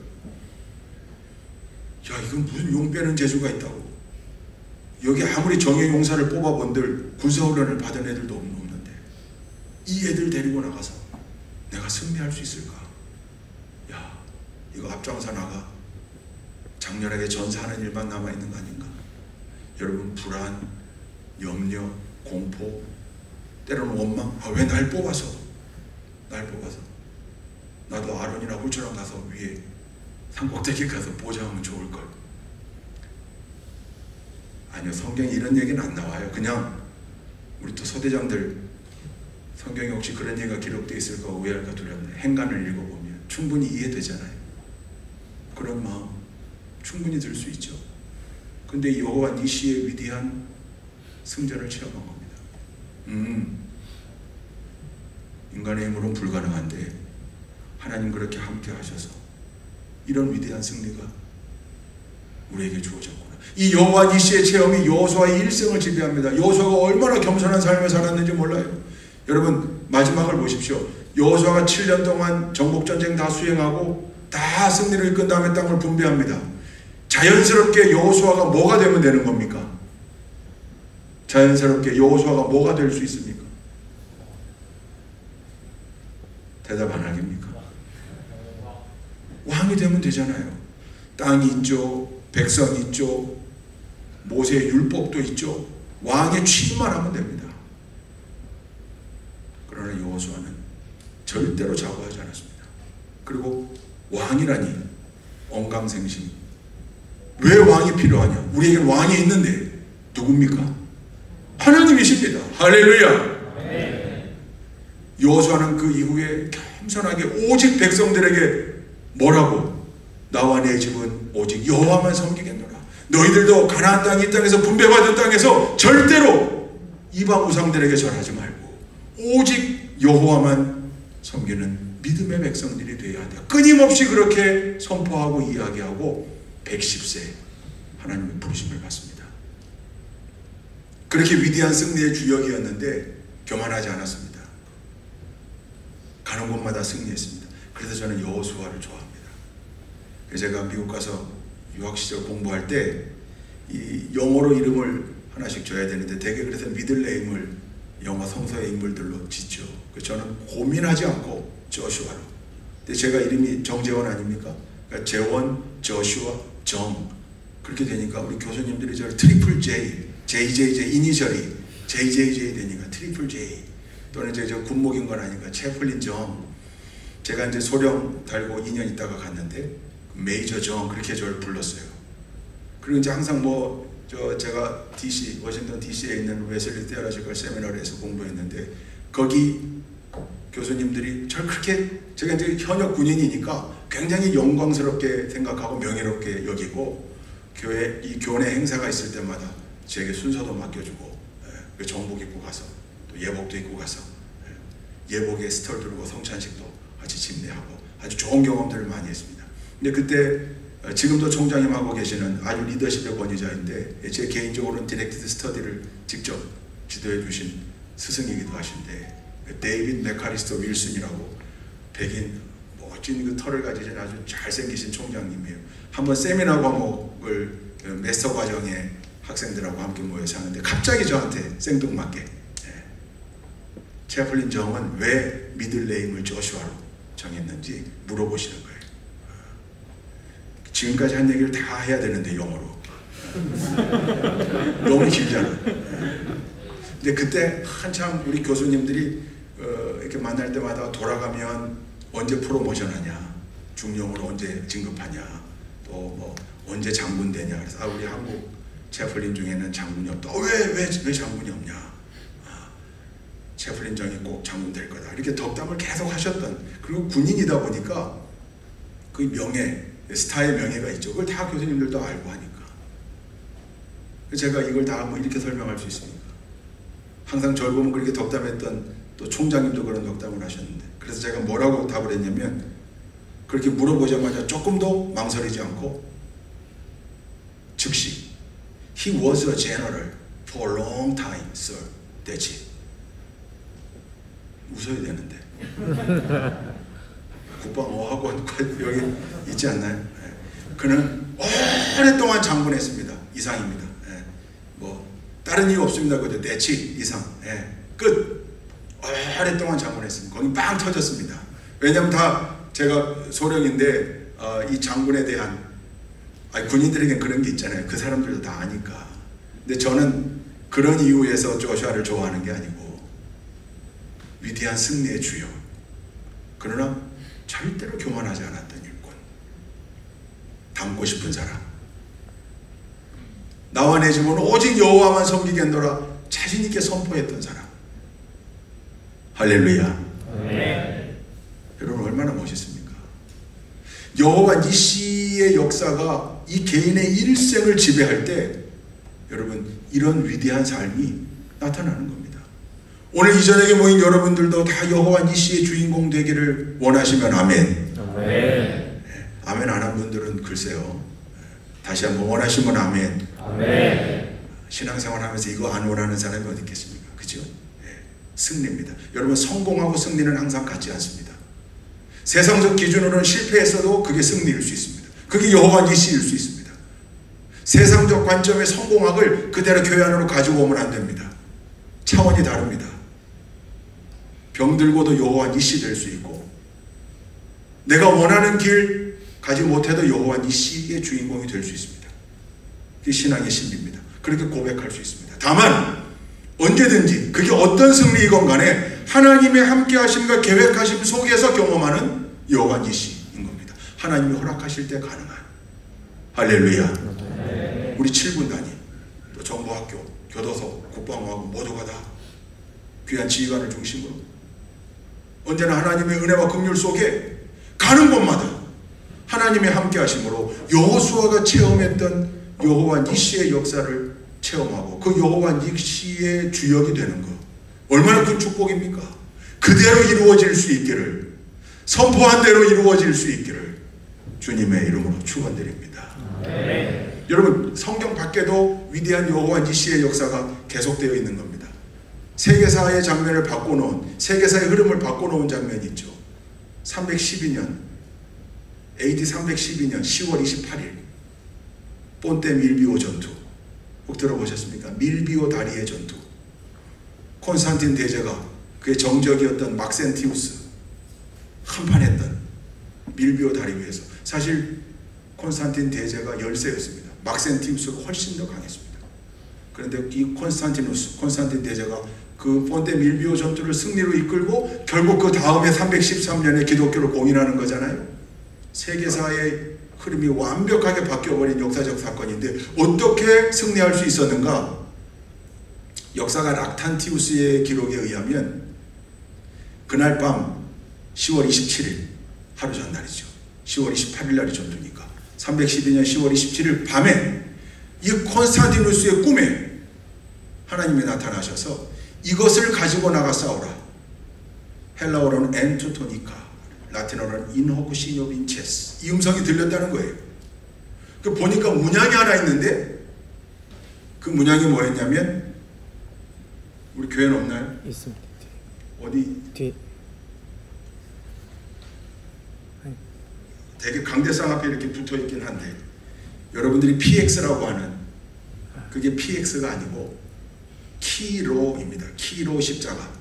야 이건 무슨 용 빼는 재주가 있다고. 여기 아무리 정예 용사를 뽑아본들 군사훈련을 받은 애들도 없는데 이 애들 데리고 나가서 내가 승리할 수 있을까? 야 이거 앞장서 나가 장렬하게 전사하는 일만 남아있는 거 아닌가? 여러분, 불안, 염려, 공포, 때로는 원망. 아, 왜 날 뽑아서? 나도 아론이나 홀처럼 가서 위에 산꼭대기 가서 보좌하면 좋을걸. 아니요, 성경에 이런 얘기는 안 나와요. 그냥 우리 또 서대장들 성경에 혹시 그런 얘기가 기록되어 있을까 오해할까 두렵네. 행간을 읽어보면 충분히 이해되잖아요. 그런 마음 충분히 들 수 있죠. 근데 여호와 니시의 위대한 승전을 체험한 겁니다. 인간의 힘으로는 불가능한데 하나님 그렇게 함께 하셔서 이런 위대한 승리가 우리에게 주어졌구나. 이 여호와 니시의 체험이 여호수아의 일생을 지배합니다. 여호수아가 얼마나 겸손한 삶을 살았는지 몰라요. 여러분, 마지막을 보십시오. 여호수아가 7년 동안 정복전쟁 다 수행하고 다 승리를 이끈 다음에 땅을 분배합니다. 자연스럽게 여호수아가 뭐가 되면 되는 겁니까? 자연스럽게 여호수아가 뭐가 될 수 있습니까? 대답 안 하겠습니까? 왕이 되면 되잖아요. 땅이 있죠. 백성이 있죠. 모세의 율법도 있죠. 왕의 취임만 하면 됩니다. 그러나 여호수아는 절대로 자고하지 않았습니다. 그리고 왕이라니 언강생심. 왜 왕이 필요하냐? 우리에겐 왕이 있는데 누굽니까? 하나님이십니다. 할렐루야. 여호수아는 그 이후에 겸손하게 오직 백성들에게 뭐라고? 나와 내 집은 오직 여호와만 섬기겠노라. 너희들도 가나안 땅 이 땅에서 분배받은 땅에서 절대로 이방 우상들에게 절하지 말고 오직 여호와만 섬기는 믿음의 백성들이 되어야 한다. 끊임없이 그렇게 선포하고 이야기하고 110세 하나님의 부르심을 받습니다. 그렇게 위대한 승리의 주역이었는데 교만하지 않았습니다. 가는 곳마다 승리했습니다. 그래서 저는 여호수아를 좋아합니다. 제가 미국 가서 유학 시절 공부할 때 이 영어로 이름을 하나씩 줘야 되는데 대개 그래서 미들네임을 영어 성서의 인물들로 짓죠. 저는 고민하지 않고 저슈아로. 근데 제가 이름이 정재원 아닙니까? 그러니까 재원, 저슈아, 정 그렇게 되니까 우리 교수님들이 저를 트리플 J, JJJ 이니셜이 JJJ 되니까 트리플 J 또는 이제 저 군목인 건 아니까 채플린 정. 제가 이제 소령 달고 2년 있다가 갔는데 메이저 정 그렇게 저를 불렀어요. 그리고 이제 항상 제가 DC 워싱턴 DC에 있는 웨슬리 테올로지컬 세미나리에서 공부했는데 거기 교수님들이 저를 그렇게 제가 이제 현역 군인이니까 굉장히 영광스럽게 생각하고 명예롭게 여기고 교회 이 교내 행사가 있을 때마다 제게 순서도 맡겨주고 정복 입고 가서 또 예복도 입고 가서 예복에 스털 들고 성찬식도 같이 집례하고 아주 좋은 경험들을 많이 했습니다. 근데 그때 지금도 총장님 하고 계시는 아주 리더십의 권위자인데 제 개인적으로는 디렉티드 스터디를 직접 지도해 주신 스승이기도 하신데 데이빗 메카리스터 윌슨이라고 백인 멋진 그 털을 가지신 아주 잘생기신 총장님이에요. 한번 세미나 과목을 메스터 과정에 학생들하고 함께 모여서 하는데 갑자기 저한테 생뚱맞게 채플린 정은 왜 미들네임을 조슈아로 정했는지 물어보시는 거예요. 지금까지 한 얘기를 다 해야 되는데 영어로 너무 길잖아. 근데 그때 한참 우리 교수님들이 이렇게 만날 때마다 돌아가면 언제 프로모션 하냐, 중령으로 언제 진급하냐, 또 뭐 언제 장군 되냐. 그래서 우리 한국 채플린 중에는 장군이 없다. 왜 장군이 없냐? 채플린 정이 꼭 장군 될 거다. 이렇게 덕담을 계속 하셨던. 그리고 군인이다 보니까 그 명예, 스타의 명예가 있죠. 그걸 다 교수님들도 알고 하니까. 제가 이걸 다 뭐 이렇게 설명할 수 있습니까? 항상 저를 보면 그렇게 덕담했던 또 총장님도 그런 덕담을 하셨는데 그래서 제가 뭐라고 답을 했냐면 그렇게 물어보자마자 조금도 망설이지 않고 즉시 He was a general for a long time, sir. That's it. 웃어야 되는데 국방어학원 여기 있지 않나요? 그는 오랫동안 장군했습니다. 이상입니다. 뭐 다른 이유 없습니다. 그죠? 대치 이상. 끝. 오랫동안 장군했습니다. 거기 빵 터졌습니다. 왜냐하면 다 제가 소령인데 이 장군에 대한 군인들에겐 그런 게 있잖아요. 그 사람들도 다 아니까. 근데 저는 그런 이유에서 조슈아를 좋아하는 게 아니고 위대한 승리의 주역. 그러나 절대로 교만하지 않았던 일꾼. 닮고 싶은 사람. 나와 내 집은 오직 여호와만 섬기겠노라 자신 있게 선포했던 사람. 할렐루야. 네. 여러분 얼마나 멋있습니까? 여호와 니시의 역사가 이 개인의 일생을 지배할 때 여러분 이런 위대한 삶이 나타나는 겁니다. 오늘 이 저녁에 모인 여러분들도 다 여호와 니시의 주인공 되기를 원하시면 아멘. 아멘. 아멘 안 한 분들은 글쎄요. 다시 한번 원하시면 아멘. 아멘. 신앙생활 하면서 이거 안 원하는 사람이 어디 있겠습니까? 그죠? 승리입니다. 여러분 성공하고 승리는 항상 같지 않습니다. 세상적 기준으로는 실패했어도 그게 승리일 수 있습니다. 그게 여호와 니시일 수 있습니다. 세상적 관점의 성공학을 그대로 교회 안으로 가지고 오면 안 됩니다. 차원이 다릅니다. 병들고도 여호와 니시 될 수 있고, 내가 원하는 길 가지 못해도 여호와 니시의 주인공이 될 수 있습니다. 그게 신앙의 신비입니다. 그렇게 고백할 수 있습니다. 다만 언제든지 그게 어떤 승리이건 간에 하나님의 함께 하심과 계획하심 속에서 경험하는 여호와 니시인 겁니다. 하나님이 허락하실 때 가능한. 할렐루야. 우리 7군 단위, 또 정보학교, 교도소, 국방부하고 모두가 다 귀한 지휘관을 중심으로 언제나 하나님의 은혜와 긍휼 속에 가는 곳마다 하나님의 함께 하심으로 여호수아가 체험했던 여호와 니시의 역사를 체험하고 그 여호와 니시의 주역이 되는 것, 얼마나 큰 축복입니까? 그대로 이루어질 수 있기를, 선포한 대로 이루어질 수 있기를 주님의 이름으로 축원드립니다. 여러분, 성경 밖에도 위대한 여호와 니시의 역사가 계속되어 있는 겁니다. 세계사의 장면을 바꿔놓은, 세계사의 흐름을 바꿔놓은 장면이 있죠. 312년 AD 312년 10월 28일 본떼 밀비오 전투, 혹 들어보셨습니까? 밀비오 다리의 전투. 콘스탄틴 대제가 그의 정적이었던 막센티우스 한판했던 밀비오 다리 위에서, 사실 콘스탄틴 대제가 열세였습니다. 막센티우스가 훨씬 더 강했습니다. 그런데 이 콘스탄틴 대제가 그 본떼 밀비오 전투를 승리로 이끌고 결국 그 다음에 313년에 기독교를 공인하는 거잖아요. 세계사의 흐름이 완벽하게 바뀌어버린 역사적 사건인데 어떻게 승리할 수 있었는가? 역사가 락탄티우스의 기록에 의하면 그날 밤 10월 27일, 하루 전날이죠. 10월 28일 날이 전투니까 312년 10월 27일 밤에 이 콘스탄티누스의 꿈에 하나님이 나타나셔서 이것을 가지고 나가 싸우라. 헬라어로는 엔투토니카, 라틴어로는 인호쿠 시뇨 빈체스, 이 음성이 들렸다는 거예요. 그 보니까 문양이 하나 있는데 그 문양이 뭐였냐면, 우리 교회는 없나요? 있습니다. 어디? 뒤. 되게 강대상 앞에 이렇게 붙어 있긴 한데, 여러분들이 PX라고 하는, 그게 PX가 아니고 키로입니다. 키로 십자가.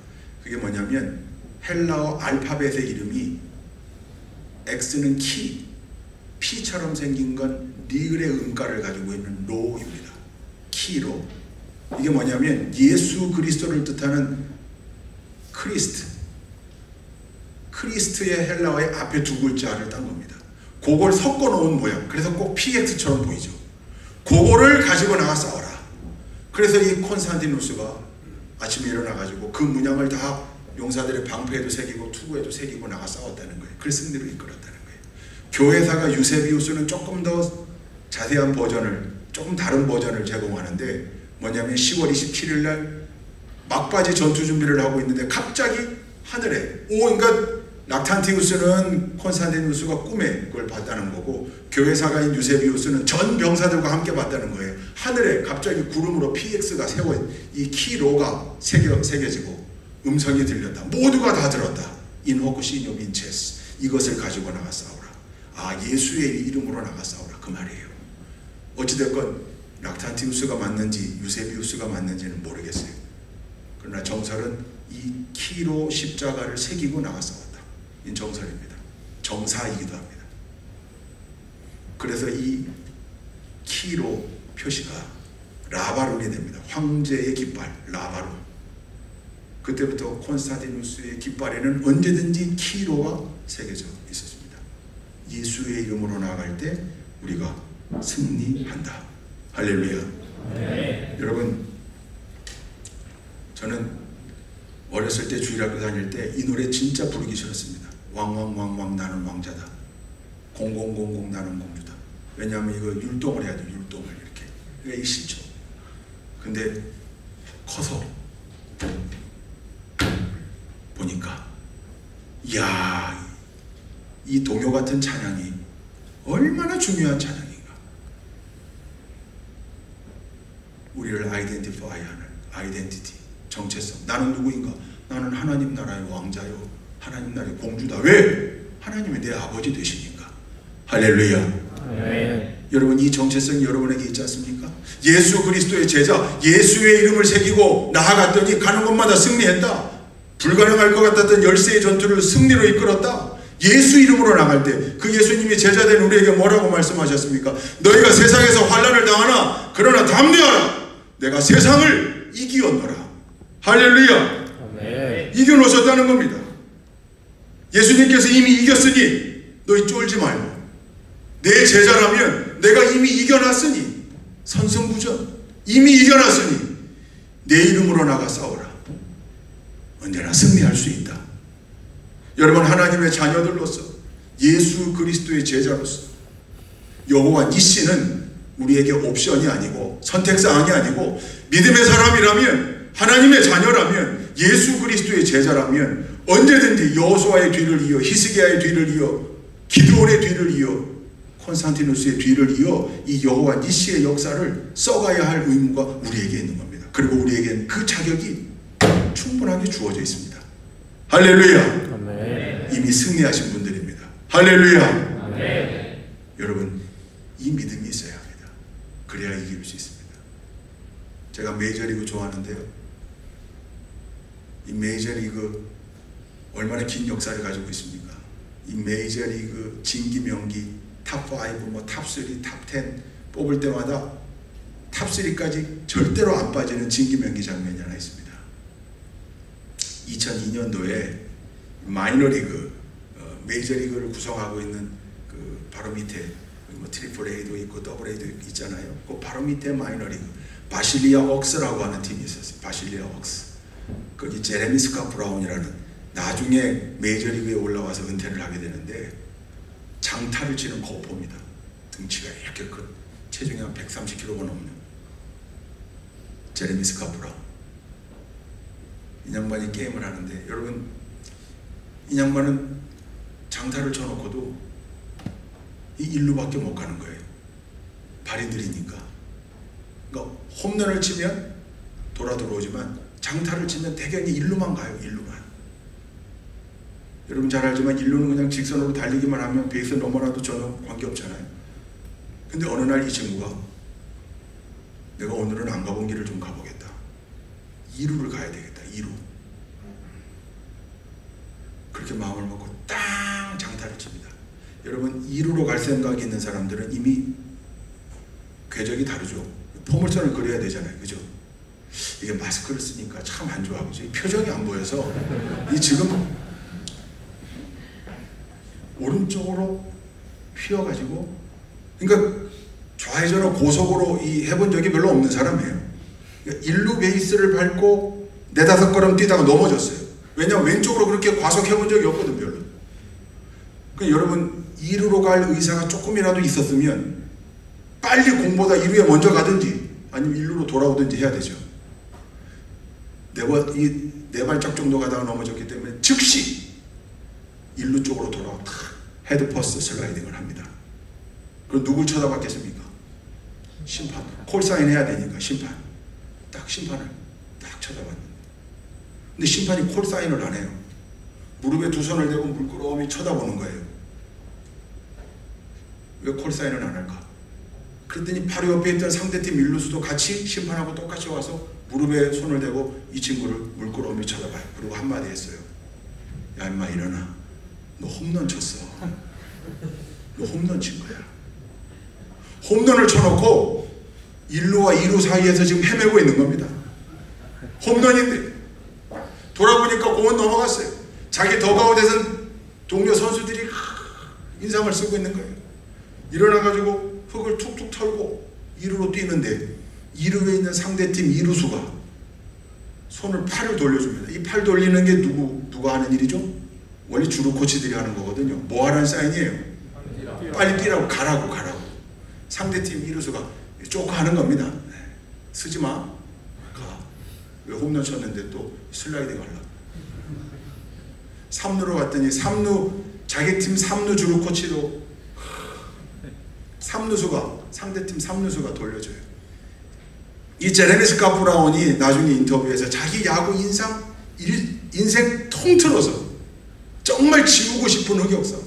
그게 뭐냐면 헬라어 알파벳의 이름이 X는 키, P처럼 생긴 건 리을의 음가를 가지고 있는 로입니다. 키로. 이게 뭐냐면 예수 그리스도를 뜻하는 크리스트의 헬라어의 앞에 두 글자를 딴 겁니다. 그걸 섞어 놓은 모양. 그래서 꼭 PX처럼 보이죠. 그거를 가지고 나가 싸워라. 그래서 이 콘스탄티누스가 아침에 일어나가지고 그 문양을 다 용사들의 방패에도 새기고 투구에도 새기고 나가 싸웠다는 거예요. 그래서 승리로 이끌었다는 거예요. 교회사가 유세비우스는 조금 더 자세한 버전을, 조금 다른 버전을 제공하는데, 뭐냐면 10월 27일 날 막바지 전투 준비를 하고 있는데 갑자기 하늘에, 그러니까 락탄티우스는 콘스탄티누스가 꿈에 그걸 봤다는 거고, 교회사가인 유세비우스는 전 병사들과 함께 봤다는 거예요. 하늘에 갑자기 구름으로 PX가 세워, 이 키로가 새겨지고 음성이 들렸다. 모두가 다 들었다. 인호쿠 시뇨 빈체스, 이것을 가지고 나가 싸우라. 아, 예수의 이름으로 나가 싸우라, 그 말이에요. 어찌됐건 락탄티우스가 맞는지 유세비우스가 맞는지는 모르겠어요. 그러나 정설은 이 키로 십자가를 새기고 나가 싸웠다. 이 정설입니다. 정사이기도 합니다. 그래서 이 키로 표시가 라바룬이 됩니다. 황제의 깃발, 라바룬. 그때부터 콘스탄티누스의 깃발에는 언제든지 키로가 새겨져 있었습니다. 예수의 이름으로 나아갈 때 우리가 승리한다. 할렐루야. 네. 여러분, 저는 어렸을 때 주일학교 다닐 때 이 노래 진짜 부르기 싫었습니다. 왕왕왕왕 나는 왕자다. 0000 나는 공주다. 왜냐하면 이거 율동을 해야 돼. 율동을 이렇게. 그게 싫죠. 근데 커서 보니까, 이야, 이 동요 같은 찬양이 얼마나 중요한 찬양인가. 우리를 아이덴티파이 하는 아이덴티티, 정체성. 나는 누구인가? 나는 하나님 나라의 왕자요, 하나님 나라의 공주다. 왜? 하나님이 내 아버지 되시니까. 할렐루야. 네. 여러분, 이 정체성이 여러분에게 있지 않습니까? 예수 그리스도의 제자, 예수의 이름을 새기고 나아갔더니 가는 곳마다 승리했다. 불가능할 것 같았던 열세의 전투를 승리로 이끌었다. 예수 이름으로 나갈 때 그 예수님이 제자된 우리에게 뭐라고 말씀하셨습니까? 너희가 세상에서 환난을 당하나 그러나 담대하라. 내가 세상을 이기었노라. 할렐루야. 아멘. 이겨놓으셨다는 겁니다. 예수님께서 이미 이겼으니 너희 쫄지 말고, 내 제자라면 내가 이미 이겨놨으니, 선승부전 이미 이겨놨으니 내 이름으로 나가 싸우라. 언제나 승리할 수 있다. 여러분, 하나님의 자녀들로서, 예수 그리스도의 제자로서 여호와 니시는 우리에게 옵션이 아니고 선택사항이 아니고, 믿음의 사람이라면, 하나님의 자녀라면, 예수 그리스도의 제자라면 언제든지 여호수아의 뒤를 이어, 히스기야의 뒤를 이어, 기드온의 뒤를 이어, 콘스탄티누스의 뒤를 이어 이 여호와 니시의 역사를 써가야 할 의무가 우리에게 있는 겁니다. 그리고 우리에게는 그 자격이 충분하게 주어져 있습니다. 할렐루야. 아멘. 이미 승리하신 분들입니다. 할렐루야. 아멘. 여러분, 이 믿음이 있어야 합니다. 그래야 이길 수 있습니다. 제가 메이저리그 좋아하는데요, 이 메이저리그 얼마나 긴 역사를 가지고 있습니까? 이 메이저리그 진기 명기 탑5, 뭐 탑3, 탑10 뽑을 때마다 탑3까지 절대로 안 빠지는 진기 명기 장면이 하나 있습니다. 2002년도에 마이너리그, 메이저리그를 구성하고 있는 그 바로 밑에 뭐 트리플 A도 있고 더블 A도 있잖아요. 그 바로 밑에 마이너리그 바실리아 옥스라고 하는 팀이 있었어요. 바실리아 옥스. 거기 제레미 스캇 브라운이라는, 나중에 메이저리그에 올라와서 은퇴를 하게 되는데 장타를 치는 거포입니다. 등치가 이렇게 큰, 체중이 한 130kg가 넘는 제레미 스캇 브라운. 이 양반이 게임을 하는데, 여러분, 이 양반은 장타를 쳐놓고도 이 일루밖에 못 가는 거예요. 발이 느리니까. 그러니까 홈런을 치면 돌아 들어오지만 장타를 치면 대경이 일루만 가요. 일루만. 여러분 잘 알지만 일루는 그냥 직선으로 달리기만 하면 베이스 넘어라도 전혀 관계없잖아요. 근데 어느 날 이 친구가, 내가 오늘은 안 가본 길을 좀 가보겠다. 2루를 가야 되겠다. 2루. 그렇게 마음을 먹고 땅 장타를 칩니다. 여러분, 2루로 갈 생각이 있는 사람들은 이미 궤적이 다르죠. 포물선을 그려야 되잖아요. 그죠? 이게 마스크를 쓰니까 참 안 좋아. 그죠? 표정이 안 보여서 이 지금 오른쪽으로 휘어가지고, 그러니까 좌회전을 고속으로 해본 적이 별로 없는 사람이에요. 그러니까 1루 베이스를 밟고 4-5걸음 뛰다가 넘어졌어요. 왜냐하면 왼쪽으로 그렇게 과속해본 적이 없거든, 별로. 그러니까 여러분, 2루로 갈 의사가 조금이라도 있었으면 빨리 공보다 2루에 먼저 가든지 아니면 1루로 돌아오든지 해야 되죠. 네 발짝 정도 가다가 넘어졌기 때문에 즉시 1루 쪽으로 돌아와 탁 헤드퍼스트 슬라이딩을 합니다. 그럼 누굴 쳐다봤겠습니까? 심판. 콜사인 해야 되니까 심판. 딱 심판을 딱 쳐다봤는데, 근데 심판이 콜사인을 안 해요. 무릎에 두 손을 대고 물끄러미 쳐다보는 거예요. 왜 콜사인을 안 할까? 그랬더니 바로 옆에 있던 상대팀 일루수도 같이 심판하고 똑같이 와서 무릎에 손을 대고 이 친구를 물끄러미 쳐다봐요. 그리고 한마디 했어요. 야, 임마 일어나. 너 홈런 쳤어. 너 홈런 친 거야. 홈런을 쳐놓고 1루와 2루 사이에서 지금 헤매고 있는 겁니다. 홈런인데 돌아보니까 공은 넘어갔어요. 자기 더가웃에선 동료 선수들이 인상을 쓰고 있는 거예요. 일어나가지고 흙을 툭툭 털고 2루로 뛰는데 2루에 있는 상대팀 2루수가 팔을 돌려줍니다. 이 팔 돌리는 게 누가 하는 일이죠? 원래 주루 코치들이 하는 거거든요. 뭐 하라는 사인이에요? 빨리 뛰라고, 가라고. 상대팀 2루수가 쪼까 하는 겁니다. 네. 쓰지 마. 가. 왜 홈런 쳤는데 또 슬라이딩 하려고. 3루로 갔더니 자기 팀 3루 주루 코치도 상대팀 3루수가 돌려줘요. 이 제레미 스캇 브라운이 나중에 인터뷰에서 자기 야구 인생 통틀어서 정말 지우고 싶은 흑역사,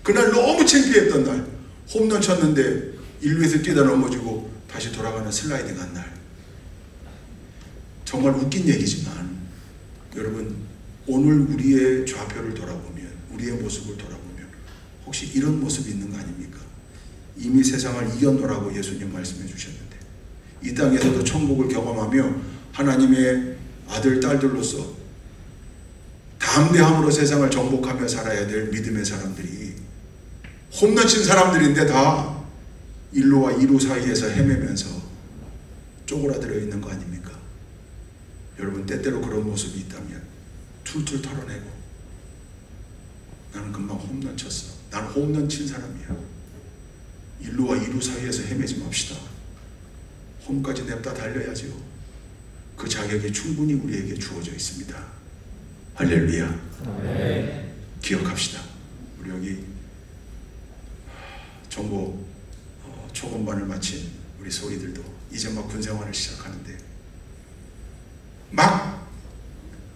그날 너무 창피했던 날, 홈런 쳤는데 인류에서 뛰다 넘어지고 다시 돌아가는 슬라이딩한 날. 정말 웃긴 얘기지만 여러분, 오늘 우리의 좌표를 돌아보면, 우리의 모습을 돌아보면 혹시 이런 모습이 있는 거 아닙니까? 이미 세상을 이겨노라고 예수님 말씀해 주셨는데 이 땅에서도 천국을 경험하며 하나님의 아들, 딸들로서 담대함으로 세상을 정복하며 살아야 될 믿음의 사람들이, 홈런 친 사람들인데 다 1루와 2루 사이에서 헤매면서 쪼그라들어 있는 거 아닙니까? 여러분, 때때로 그런 모습이 있다면 툴툴 털어내고, 나는 금방 홈런 쳤어, 나는 홈런 친 사람이야, 1루와 2루 사이에서 헤매지 맙시다. 홈까지 냅다 달려야지요. 그 자격이 충분히 우리에게 주어져 있습니다. 할렐루야. 네. 기억합시다. 우리 여기 정보 초급반을 마친 우리 소리들도 이제 막 군생활을 시작하는데, 막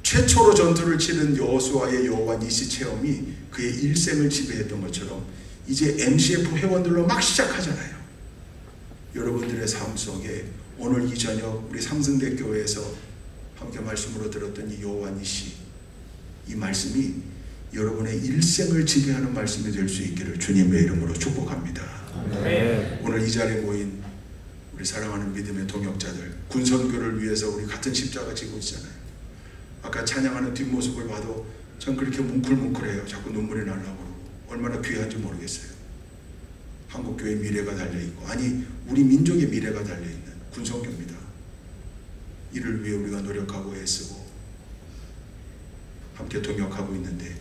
최초로 전투를 치른 여호수아의 여호와 니시 체험이 그의 일생을 지배했던 것처럼 이제 MCF 회원들로 막 시작하잖아요. 여러분들의 삶 속에 오늘 이 저녁 우리 상승대 교회에서 함께 말씀으로 들었던 이 여호와 니시, 이 말씀이 여러분의 일생을 지배하는 말씀이 될 수 있기를 주님의 이름으로 축복합니다. 네. 오늘 이 자리에 모인 우리 사랑하는 믿음의 동역자들, 군선교를 위해서 우리 같은 십자가 지고 있잖아요. 아까 찬양하는 뒷모습을 봐도 전 그렇게 뭉클뭉클해요. 자꾸 눈물이 나려고 그러고. 얼마나 귀한지 모르겠어요. 한국교회의 미래가 달려있고, 아니 우리 민족의 미래가 달려있는 군선교입니다. 이를 위해 우리가 노력하고 애쓰고 함께 동역하고 있는데,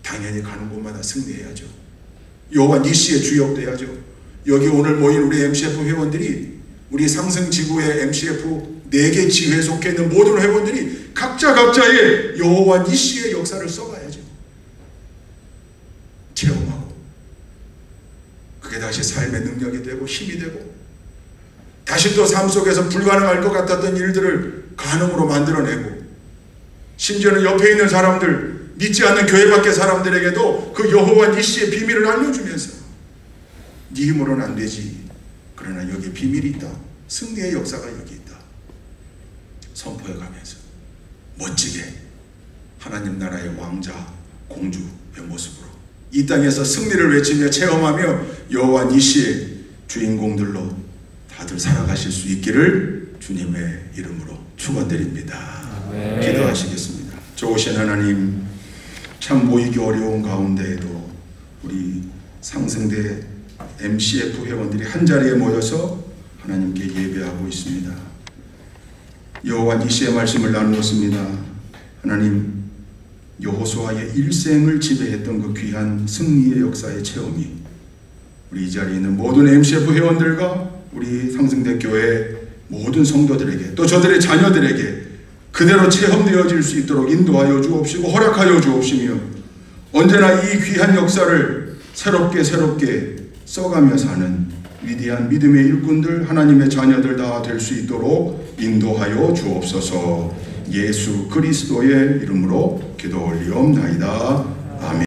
당연히 가는 곳마다 승리해야죠. 여호와 니시의 주역돼야죠. 여기 오늘 모인 우리 MCF 회원들이, 우리 상승지구의 MCF 4개 지회에 속해 있는 모든 회원들이 각자의 여호와 니시의 역사를 써가야죠. 체험하고, 그게 다시 삶의 능력이 되고 힘이 되고, 다시 또 삶 속에서 불가능할 것 같았던 일들을 가능으로 만들어내고, 심지어는 옆에 있는 사람들, 믿지 않는 교회 밖의 사람들에게도 그 여호와 니시의 비밀을 알려주면서, 네 힘으로는 안 되지, 그러나 여기에 비밀이 있다, 승리의 역사가 여기 있다, 선포해가면서 멋지게 하나님 나라의 왕자, 공주의 모습으로 이 땅에서 승리를 외치며 체험하며 여호와 니시의 주인공들로 다들 살아가실 수 있기를 주님의 이름으로 축원드립니다. 네. 기도하시겠습니다. 좋으신 하나님, 참 모이기 어려운 가운데에도 우리 상승대 MCF 회원들이 한자리에 모여서 하나님께 예배하고 있습니다. 여호와 니시의 말씀을 나누었습니다. 하나님, 여호수아의 일생을 지배했던 그 귀한 승리의 역사의 체험이 우리 이 자리에 있는 모든 MCF 회원들과 우리 상승대 교회 모든 성도들에게, 또 저들의 자녀들에게 그대로 체험되어질 수 있도록 인도하여 주옵시고 허락하여 주옵시며, 언제나 이 귀한 역사를 새롭게 써가며 사는 위대한 믿음의 일꾼들, 하나님의 자녀들 다 될 수 있도록 인도하여 주옵소서. 예수 그리스도의 이름으로 기도 올리옵나이다. 아멘.